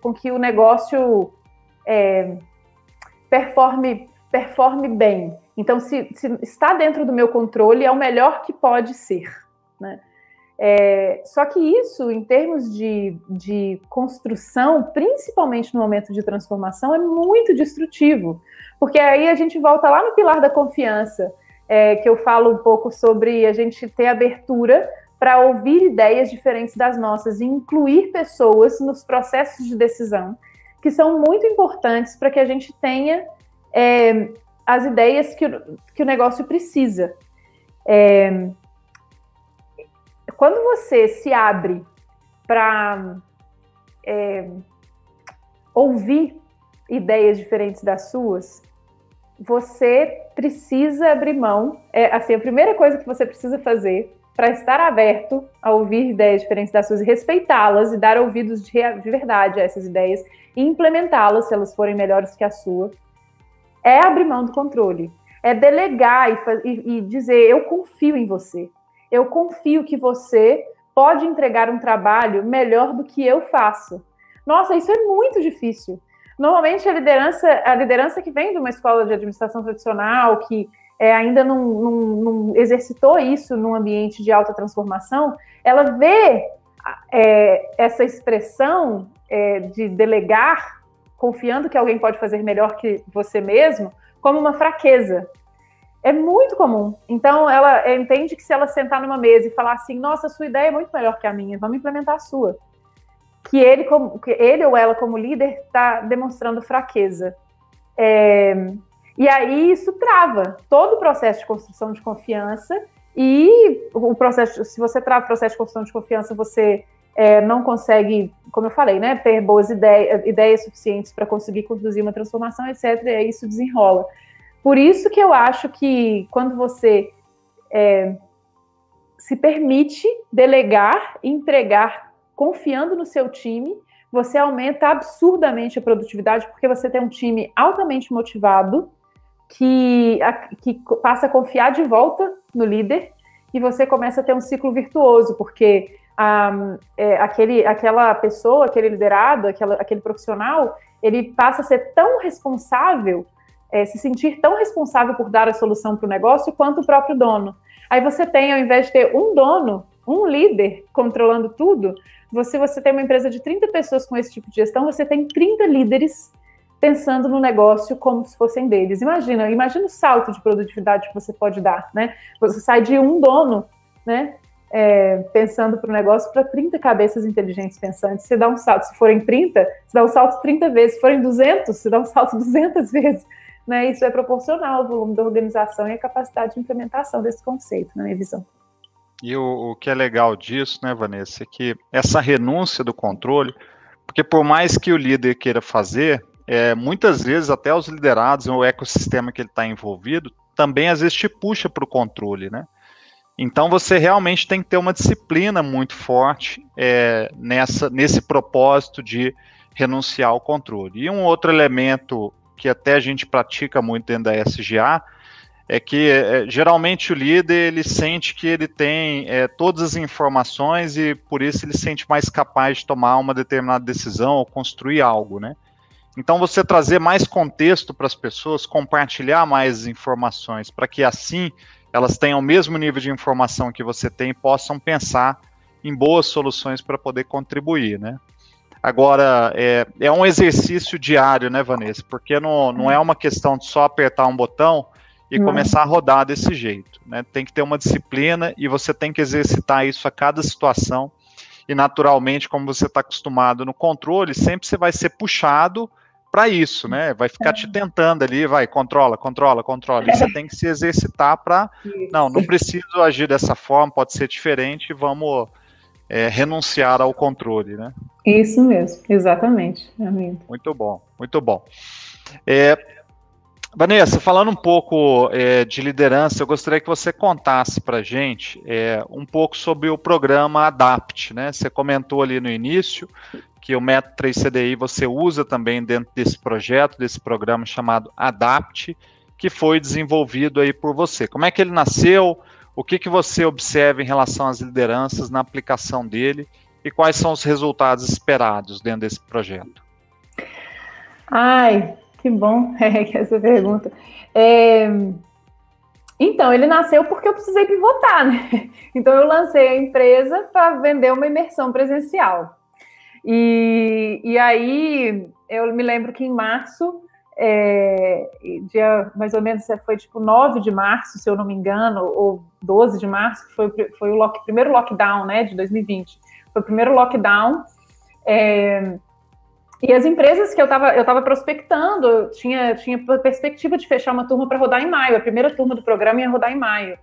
com que o negócio performe bem. Então, se está dentro do meu controle, é o melhor que pode ser, né? Só que isso, em termos de construção, principalmente no momento de transformação, é muito destrutivo, porque aí a gente volta lá no pilar da confiança, que eu falo um pouco sobre a gente ter abertura para ouvir ideias diferentes das nossas e incluir pessoas nos processos de decisão, que são muito importantes para que a gente tenha as ideias que o negócio precisa. Quando você se abre para ouvir ideias diferentes das suas, você precisa abrir mão. Assim, a primeira coisa que você precisa fazer para estar aberto a ouvir ideias diferentes das suas e respeitá-las e dar ouvidos de verdade a essas ideias e implementá-las se elas forem melhores que a sua, é abrir mão do controle. É delegar e dizer, eu confio em você. Eu confio que você pode entregar um trabalho melhor do que eu faço. Nossa, isso é muito difícil. Normalmente a liderança que vem de uma escola de administração tradicional, que ainda não exercitou isso num ambiente de alta transformação, ela vê essa expressão de delegar, confiando que alguém pode fazer melhor que você mesmo, como uma fraqueza. É muito comum. Então, ela entende que se ela sentar numa mesa e falar assim, nossa, sua ideia é muito melhor que a minha, vamos implementar a sua. Que ele ou ela, como líder, está demonstrando fraqueza. E aí, isso trava todo o processo de construção de confiança e se você trava o processo de construção de confiança, você não consegue, como eu falei, né, ter boas ideias suficientes para conseguir conduzir uma transformação, etc., e aí isso desenrola. Por isso que eu acho que quando você se permite delegar e entregar confiando no seu time, você aumenta absurdamente a produtividade, porque você tem um time altamente motivado, que passa a confiar de volta no líder, e você começa a ter um ciclo virtuoso, porque aquela pessoa, aquele liderado, aquele profissional, ele passa a ser tão responsável, se sentir tão responsável por dar a solução para o negócio quanto o próprio dono. Aí você tem, ao invés de ter um dono, um líder controlando tudo, você tem uma empresa de 30 pessoas com esse tipo de gestão, você tem 30 líderes pensando no negócio como se fossem deles. Imagina o salto de produtividade que você pode dar, né? Você sai de um dono, né, pensando para o negócio, para 30 cabeças inteligentes pensantes. Você dá um salto, se forem 30, você dá um salto 30 vezes, se forem 200, você dá um salto 200 vezes. Né? Isso é proporcional ao volume da organização e à capacidade de implementação desse conceito, na minha visão.
E o que é legal disso, né, Vanessa, é que essa renúncia do controle, porque por mais que o líder queira fazer, muitas vezes até os liderados, o ecossistema que ele está envolvido, também às vezes te puxa para o controle, né? Então você realmente tem que ter uma disciplina muito forte nesse propósito de renunciar ao controle. E um outro elemento que até a gente pratica muito dentro da SGA, é que geralmente o líder ele sente que ele tem todas as informações e por isso ele se sente mais capaz de tomar uma determinada decisão ou construir algo, né? Então você trazer mais contexto para as pessoas, compartilhar mais informações, para que assim elas tenham o mesmo nível de informação que você tem e possam pensar em boas soluções para poder contribuir, né? Agora, é um exercício diário, né, Vanessa? Porque não é uma questão de só apertar um botão e começar a rodar desse jeito, né? Tem que ter uma disciplina e você tem que exercitar isso a cada situação. E, naturalmente, como você está acostumado no controle, sempre você vai ser puxado para isso, né? Vai ficar te tentando ali, vai, controla. E você tem que se exercitar para... Não preciso agir dessa forma, pode ser diferente, vamos... renunciar ao controle, né?
Isso mesmo, exatamente, amigo.
Muito bom, muito bom. Vanessa, falando um pouco de liderança, eu gostaria que você contasse para a gente um pouco sobre o programa ADAPT, né? Você comentou ali no início que o método 3CDI você usa também dentro desse projeto, desse programa chamado ADAPT, que foi desenvolvido aí por você. Como é que ele nasceu? O que você observa em relação às lideranças na aplicação dele e quais são os resultados esperados dentro desse projeto?
Ai, que bom essa pergunta. Então, ele nasceu porque eu precisei pivotar, né? Então, eu lancei a empresa para vender uma imersão presencial. E aí, eu me lembro que em março... dia mais ou menos foi tipo 9 de março, se eu não me engano, ou 12 de março, que foi o primeiro lockdown, né, de 2020. Foi o primeiro lockdown. E as empresas que eu tava prospectando, eu tinha perspectiva de fechar uma turma para rodar em maio. A primeira turma do programa ia rodar em maio.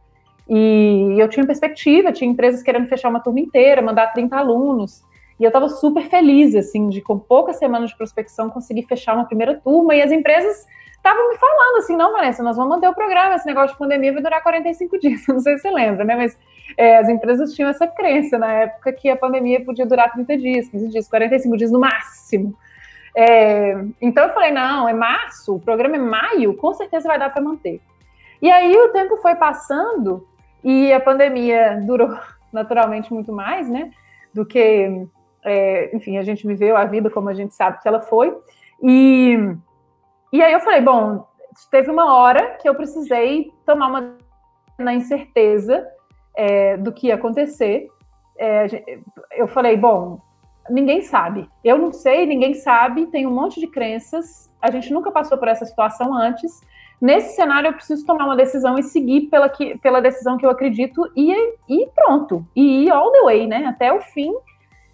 E eu tinha perspectiva, tinha empresas querendo fechar uma turma inteira, mandar 30 alunos. E eu estava super feliz, assim, de com poucas semanas de prospecção conseguir fechar uma primeira turma, e as empresas estavam me falando assim, não, Vanessa, nós vamos manter o programa, esse negócio de pandemia vai durar 45 dias, não sei se você lembra, né, mas as empresas tinham essa crença na época que a pandemia podia durar 30 dias, 15 dias, 45 dias no máximo. Então eu falei, não, é março, o programa é maio, com certeza vai dar para manter. E aí o tempo foi passando, e a pandemia durou naturalmente muito mais, né? Do que, enfim, a gente viveu a vida como a gente sabe que ela foi. E aí eu falei, bom, teve uma hora que eu precisei tomar uma na incerteza do que ia acontecer. Eu falei, bom, ninguém sabe. Eu não sei, ninguém sabe, tem um monte de crenças, a gente nunca passou por essa situação antes. Nesse cenário, eu preciso tomar uma decisão e seguir pela decisão que eu acredito e pronto. E ir all the way, né? Até o fim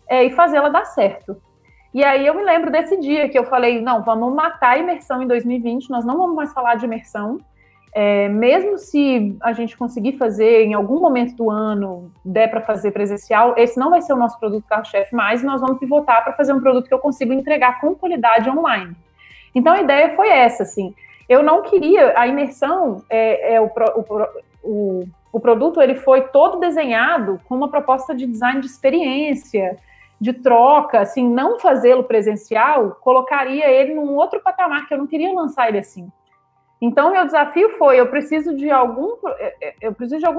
e fazê-la dar certo. E aí eu me lembro desse dia que eu falei, não, vamos matar a imersão em 2020, nós não vamos mais falar de imersão. Mesmo se a gente conseguir fazer em algum momento do ano, der para fazer presencial, esse não vai ser o nosso produto carro-chefe mais, nós vamos pivotar para fazer um produto que eu consigo entregar com qualidade online. Então a ideia foi essa, assim, eu não queria, a imersão, o produto ele foi todo desenhado com uma proposta de design de experiência, de troca, assim, não fazê-lo presencial, colocaria ele num outro patamar, que eu não queria lançar ele assim. Então, meu desafio foi, eu preciso de algum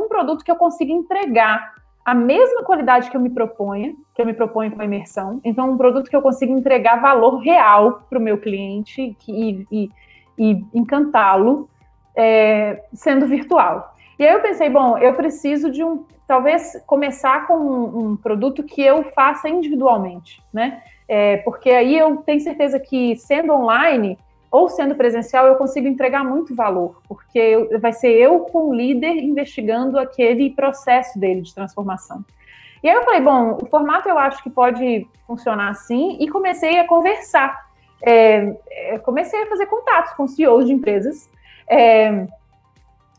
produto que eu consiga entregar a mesma qualidade que eu me proponho com a imersão. Então, um produto que eu consiga entregar valor real para o meu cliente e encantá-lo, sendo virtual. E aí eu pensei, bom, eu preciso de talvez começar com um produto que eu faça individualmente, né? Porque aí eu tenho certeza que, sendo online ou sendo presencial, eu consigo entregar muito valor, porque vai ser eu com o líder investigando aquele processo dele de transformação. E aí eu falei, bom, o formato eu acho que pode funcionar assim, e comecei a conversar. Comecei a fazer contatos com CEOs de empresas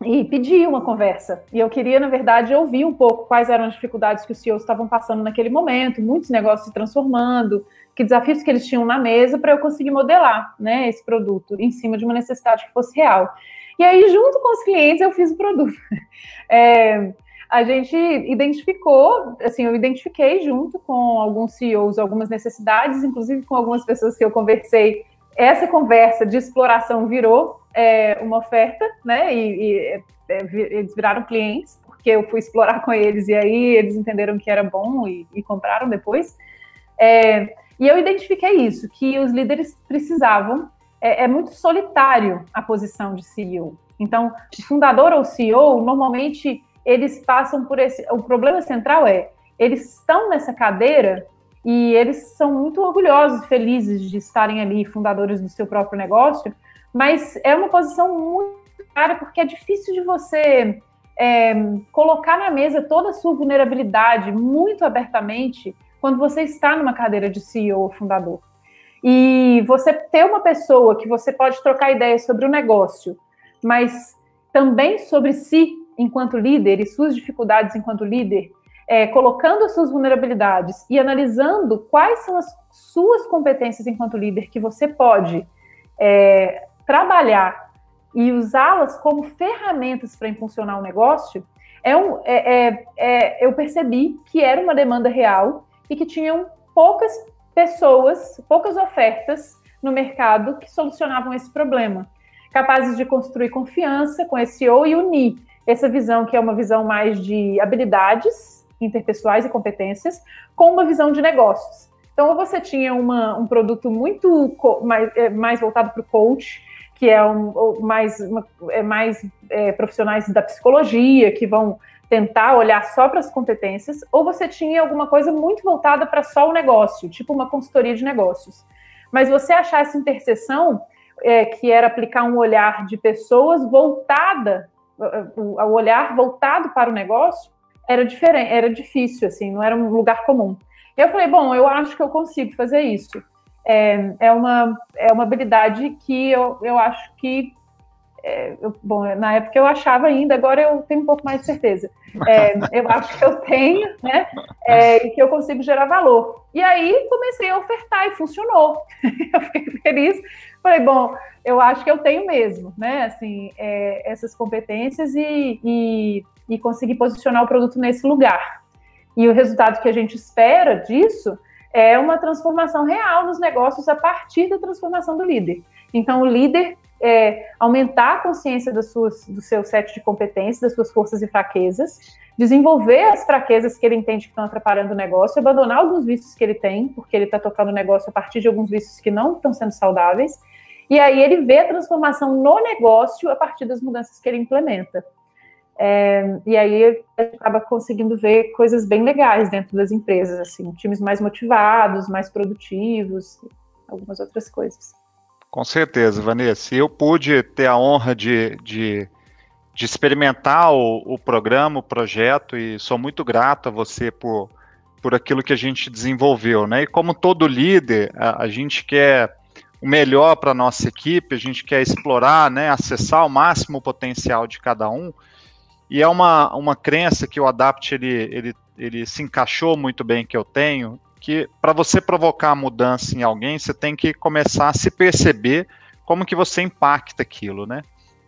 e pedi uma conversa. E eu queria, na verdade, ouvir um pouco quais eram as dificuldades que os CEOs estavam passando naquele momento, muitos negócios se transformando, que desafios que eles tinham na mesa para eu conseguir modelar, né, esse produto em cima de uma necessidade que fosse real. E aí, junto com os clientes, eu fiz o produto. A gente identificou, assim, eu identifiquei junto com alguns CEOs algumas necessidades, inclusive com algumas pessoas que eu conversei. Essa conversa de exploração virou uma oferta, né, e eles viraram clientes, porque eu fui explorar com eles, e aí eles entenderam que era bom e compraram depois. E eu identifiquei isso, que os líderes precisavam, muito solitário a posição de CEO. Então, o fundador ou CEO, normalmente, eles passam por o problema central eles estão nessa cadeira e eles são muito orgulhosos, felizes de estarem ali, fundadores do seu próprio negócio, mas é uma posição muito cara, porque é difícil de você colocar na mesa toda a sua vulnerabilidade muito abertamente quando você está numa cadeira de CEO ou fundador. E você ter uma pessoa que você pode trocar ideias sobre o negócio, mas também sobre si enquanto líder e suas dificuldades enquanto líder, colocando as suas vulnerabilidades e analisando quais são as suas competências enquanto líder que você pode trabalhar e usá-las como ferramentas para impulsionar o negócio, eu percebi que era uma demanda real e que tinham poucas pessoas, poucas ofertas no mercado que solucionavam esse problema, capazes de construir confiança com esse CEO e unir essa visão, que é uma visão mais de habilidades interpessoais e competências, com uma visão de negócios. Então, você tinha um produto muito mais voltado para o coach, que é mais profissionais da psicologia, que vão tentar olhar só para as competências, ou você tinha alguma coisa muito voltada para só o negócio, tipo uma consultoria de negócios. Mas você achar essa interseção, que era aplicar um olhar de pessoas voltada, o olhar voltado para o negócio, era diferente, era difícil, assim, não era um lugar comum. E eu falei, bom, eu acho que eu consigo fazer isso. É uma habilidade que eu acho que bom, na época eu achava ainda, agora eu tenho um pouco mais de certeza. Eu acho que eu tenho, né? E que eu consigo gerar valor. E aí comecei a ofertar e funcionou. Eu fiquei feliz. Falei, bom, eu acho que eu tenho mesmo, né? Assim, essas competências e conseguir posicionar o produto nesse lugar. E o resultado que a gente espera disso é uma transformação real nos negócios a partir da transformação do líder. Então, o líder aumentar a consciência do seu set de competências, das suas forças e fraquezas, desenvolver as fraquezas que ele entende que estão atrapalhando o negócio, abandonar alguns vícios que ele tem, porque ele está tocando o negócio a partir de alguns vícios que não estão sendo saudáveis, e aí ele vê a transformação no negócio a partir das mudanças que ele implementa. E aí acaba conseguindo ver coisas bem legais dentro das empresas, assim, times mais motivados, mais produtivos, algumas outras coisas.
Com certeza, Vanessa. Eu pude ter a honra de experimentar o programa, o projeto, e sou muito grato a você por aquilo que a gente desenvolveu, né? E como todo líder, a gente quer o melhor para a nossa equipe, a gente quer explorar, né, acessar o máximo potencial de cada um, e é uma crença que o Adapt ele se encaixou muito bem, que eu tenho, que para você provocar a mudança em alguém, você tem que começar a se perceber como que você impacta aquilo, né?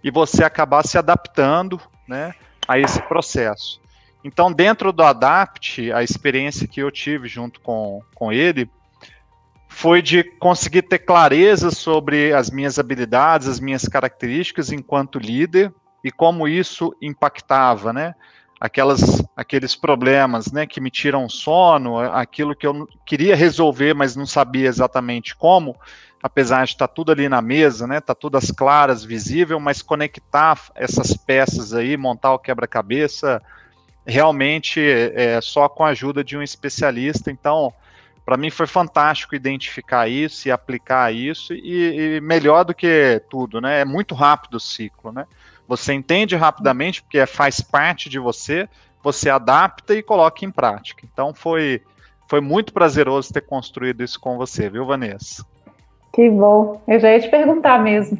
E você acabar se adaptando, né, a esse processo. Então, dentro do Adapt, a experiência que eu tive junto com ele foi de conseguir ter clareza sobre as minhas habilidades, as minhas características enquanto líder e como isso impactava, né, aqueles problemas, né, que me tiram o sono, aquilo que eu queria resolver, mas não sabia exatamente como, apesar de estar tudo ali na mesa, né, tá tudo às claras, visível, mas conectar essas peças aí, montar o quebra-cabeça, realmente só com a ajuda de um especialista. Então, para mim foi fantástico identificar isso e aplicar isso, e melhor do que tudo, né, é muito rápido o ciclo, né, você entende rapidamente, porque faz parte de você, você adapta e coloca em prática. Então, foi muito prazeroso ter construído isso com você, viu, Vanessa?
Que bom, eu já ia te perguntar mesmo.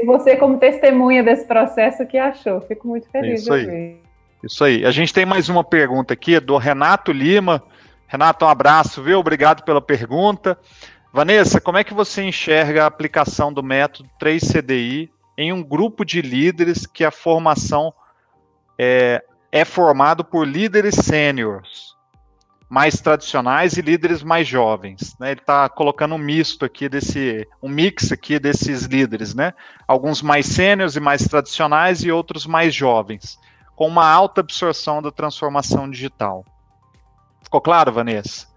Você, como testemunha desse processo, o que achou? Fico muito feliz de ouvir.
Isso aí. A gente tem mais uma pergunta aqui, do Renato Lima. Renato, um abraço, viu? Obrigado pela pergunta. Vanessa, como é que você enxerga a aplicação do método 3CDI em um grupo de líderes que a formação é formado por líderes sêniores, mais tradicionais, e líderes mais jovens, né? Ele está colocando um mix aqui desses líderes, né? Alguns mais sêniores e mais tradicionais e outros mais jovens, com uma alta absorção da transformação digital. Ficou claro, Vanessa?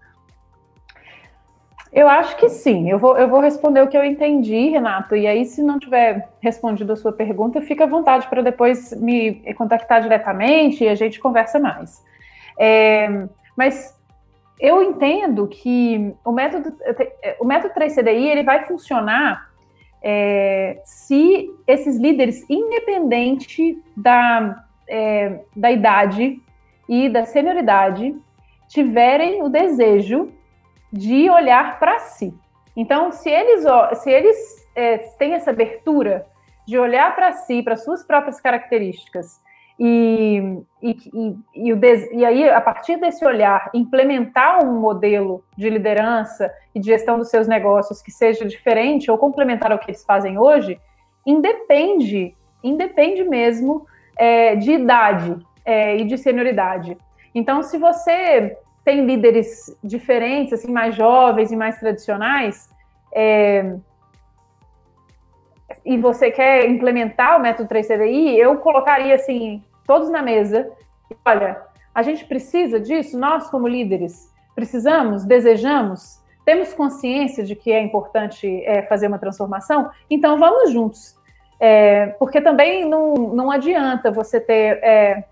Eu acho que sim. Eu vou responder o que eu entendi, Renato, e aí, se não tiver respondido a sua pergunta, fica à vontade para depois me contactar diretamente e a gente conversa mais. Mas eu entendo que o método 3CDI ele vai funcionar se esses líderes, independente da idade e da senioridade, tiverem o desejo de olhar para si. Então, se eles têm essa abertura de olhar para si, para suas próprias características, e aí, a partir desse olhar, implementar um modelo de liderança e de gestão dos seus negócios que seja diferente ou complementar ao que eles fazem hoje, independe mesmo de idade e de senioridade. Então, se você tem líderes diferentes, assim, mais jovens e mais tradicionais, e você quer implementar o método 3CDI, eu colocaria, assim, todos na mesa. Olha, a gente precisa disso? Nós, como líderes, precisamos? Desejamos? Temos consciência de que é importante fazer uma transformação? Então, vamos juntos. Porque também não adianta você ter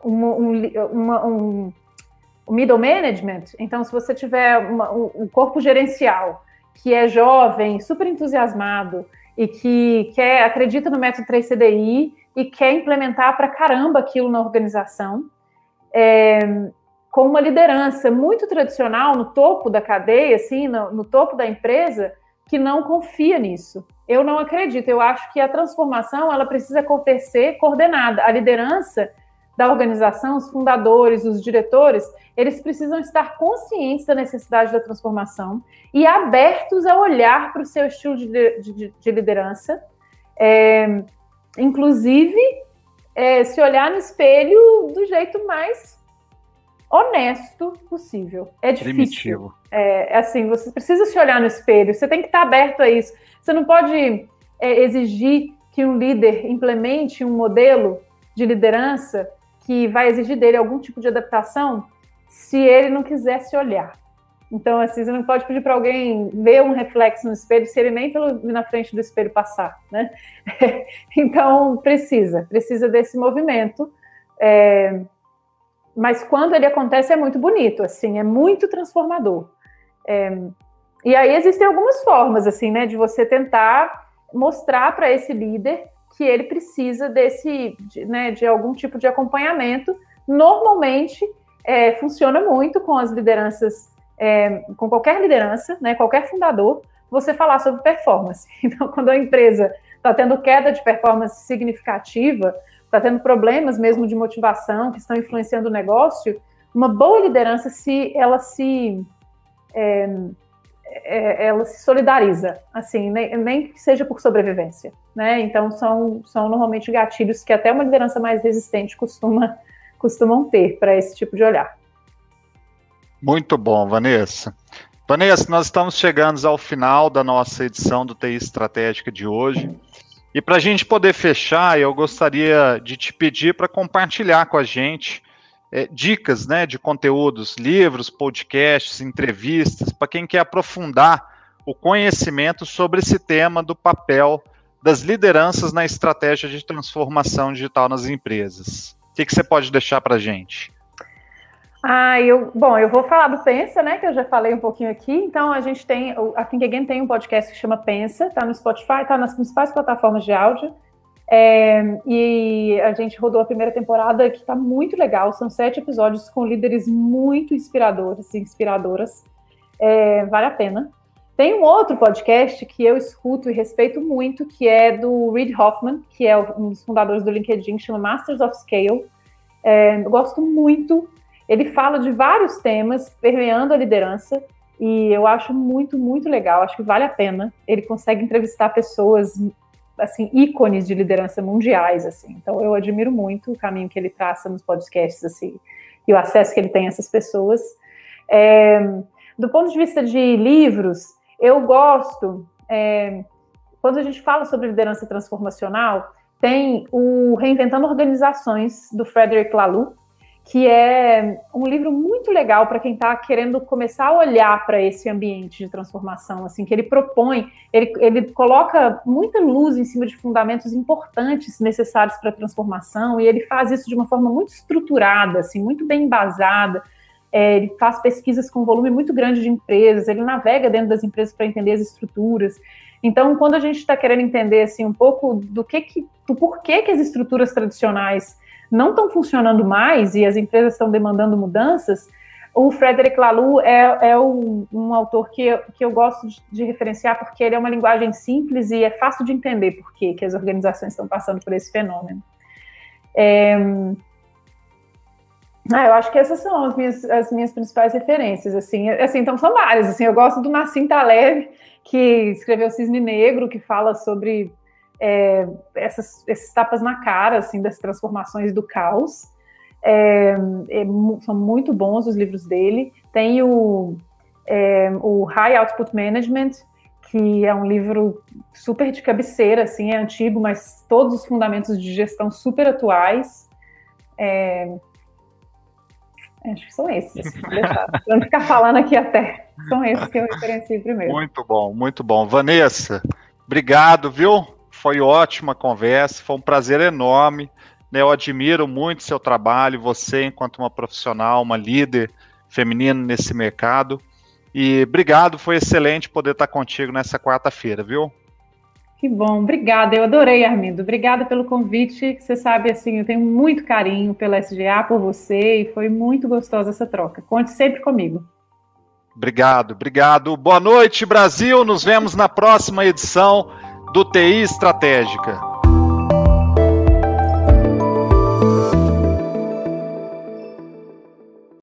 um middle management. Então, se você tiver um corpo gerencial que é jovem, super entusiasmado e que acredita no método 3CDI e quer implementar para caramba aquilo na organização, com uma liderança muito tradicional no topo da cadeia, assim, no topo da empresa, que não confia nisso. Eu não acredito. Eu acho que a transformação ela precisa acontecer coordenada. A liderança da organização, os fundadores, os diretores, eles precisam estar conscientes da necessidade da transformação e abertos a olhar para o seu estilo de liderança, inclusive se olhar no espelho do jeito mais honesto possível. É difícil.
Primitivo.
Assim, você precisa se olhar no espelho, você tem que estar aberto a isso. Você não pode exigir que um líder implemente um modelo de liderança que vai exigir dele algum tipo de adaptação se ele não quiser se olhar. Então, assim, você não pode pedir para alguém ver um reflexo no espelho se ele nem na frente do espelho passar, né? Então, precisa desse movimento. Mas quando ele acontece é muito bonito, assim, é muito transformador. E aí existem algumas formas, assim, né, de você tentar mostrar para esse líder que ele precisa de algum tipo de acompanhamento. Normalmente, funciona muito com as lideranças, com qualquer liderança, né, qualquer fundador, você falar sobre performance. Então, quando a empresa está tendo queda de performance significativa, está tendo problemas mesmo de motivação que estão influenciando o negócio, uma boa liderança, ela se solidariza, assim, nem que seja por sobrevivência, né? Então, são normalmente gatilhos que até uma liderança mais resistente costumam ter para esse tipo de olhar.
Muito bom, Vanessa. Vanessa, nós estamos chegando ao final da nossa edição do TI Estratégica de hoje. E para a gente poder fechar, eu gostaria de te pedir para compartilhar com a gente dicas, né, de conteúdos, livros, podcasts, entrevistas, para quem quer aprofundar o conhecimento sobre esse tema do papel das lideranças na estratégia de transformação digital nas empresas. O que você pode deixar para a gente?
Eu vou falar do Pensa, né, que eu já falei um pouquinho aqui. Então, a gente tem, a Think Again tem um podcast que chama Pensa, tá no Spotify, tá nas principais plataformas de áudio. E a gente rodou a primeira temporada, que está muito legal. São 7 episódios com líderes muito inspiradores e inspiradoras. Vale a pena. Tem um outro podcast que eu escuto e respeito muito, que é do Reid Hoffman, que é um dos fundadores do LinkedIn, que chama Masters of Scale. Eu gosto muito. Ele fala de vários temas permeando a liderança e eu acho muito, muito legal. Acho que vale a pena. Ele consegue entrevistar pessoas, assim, ícones de liderança mundiais, assim. Então, eu admiro muito o caminho que ele traça nos podcasts, assim, e o acesso que ele tem a essas pessoas. Do ponto de vista de livros, eu gosto, quando a gente fala sobre liderança transformacional, tem o Reinventando Organizações, do Frederic Laloux, que é um livro muito legal para quem está querendo começar a olhar para esse ambiente de transformação, assim, que ele propõe, ele coloca muita luz em cima de fundamentos importantes necessários para a transformação, e ele faz isso de uma forma muito estruturada, assim, muito bem embasada. Ele faz pesquisas com um volume muito grande de empresas, ele navega dentro das empresas para entender as estruturas. Então, quando a gente está querendo entender, assim, um pouco do porquê que as estruturas tradicionais não estão funcionando mais e as empresas estão demandando mudanças, o Frederic Laloux é um autor que eu gosto de referenciar, porque ele é uma linguagem simples e é fácil de entender por que as organizações estão passando por esse fenômeno. Eu acho que essas são as minhas principais referências, assim, então são várias, assim, eu gosto do Nassim Taleb, que escreveu Cisne Negro, que fala sobre esses tapas na cara, assim, das transformações do caos. São muito bons os livros dele. Tem o High Output Management, que é um livro super de cabeceira, assim, é antigo, mas todos os fundamentos de gestão super atuais. Acho que são esses, para não ficar falando aqui até. São esses que eu referencio primeiro.
Muito bom, muito bom. Vanessa, obrigado, viu? Foi ótima a conversa, foi um prazer enorme. Eu admiro muito o seu trabalho, você enquanto uma profissional, uma líder feminina nesse mercado. E obrigado, foi excelente poder estar contigo nessa quarta-feira, viu?
Que bom, obrigada, eu adorei, Armindo. Obrigada pelo convite, você sabe, assim, eu tenho muito carinho pela SGA, por você, e foi muito gostosa essa troca. Conte sempre comigo.
Obrigado. Boa noite, Brasil. Nos vemos na próxima edição do TI Estratégica.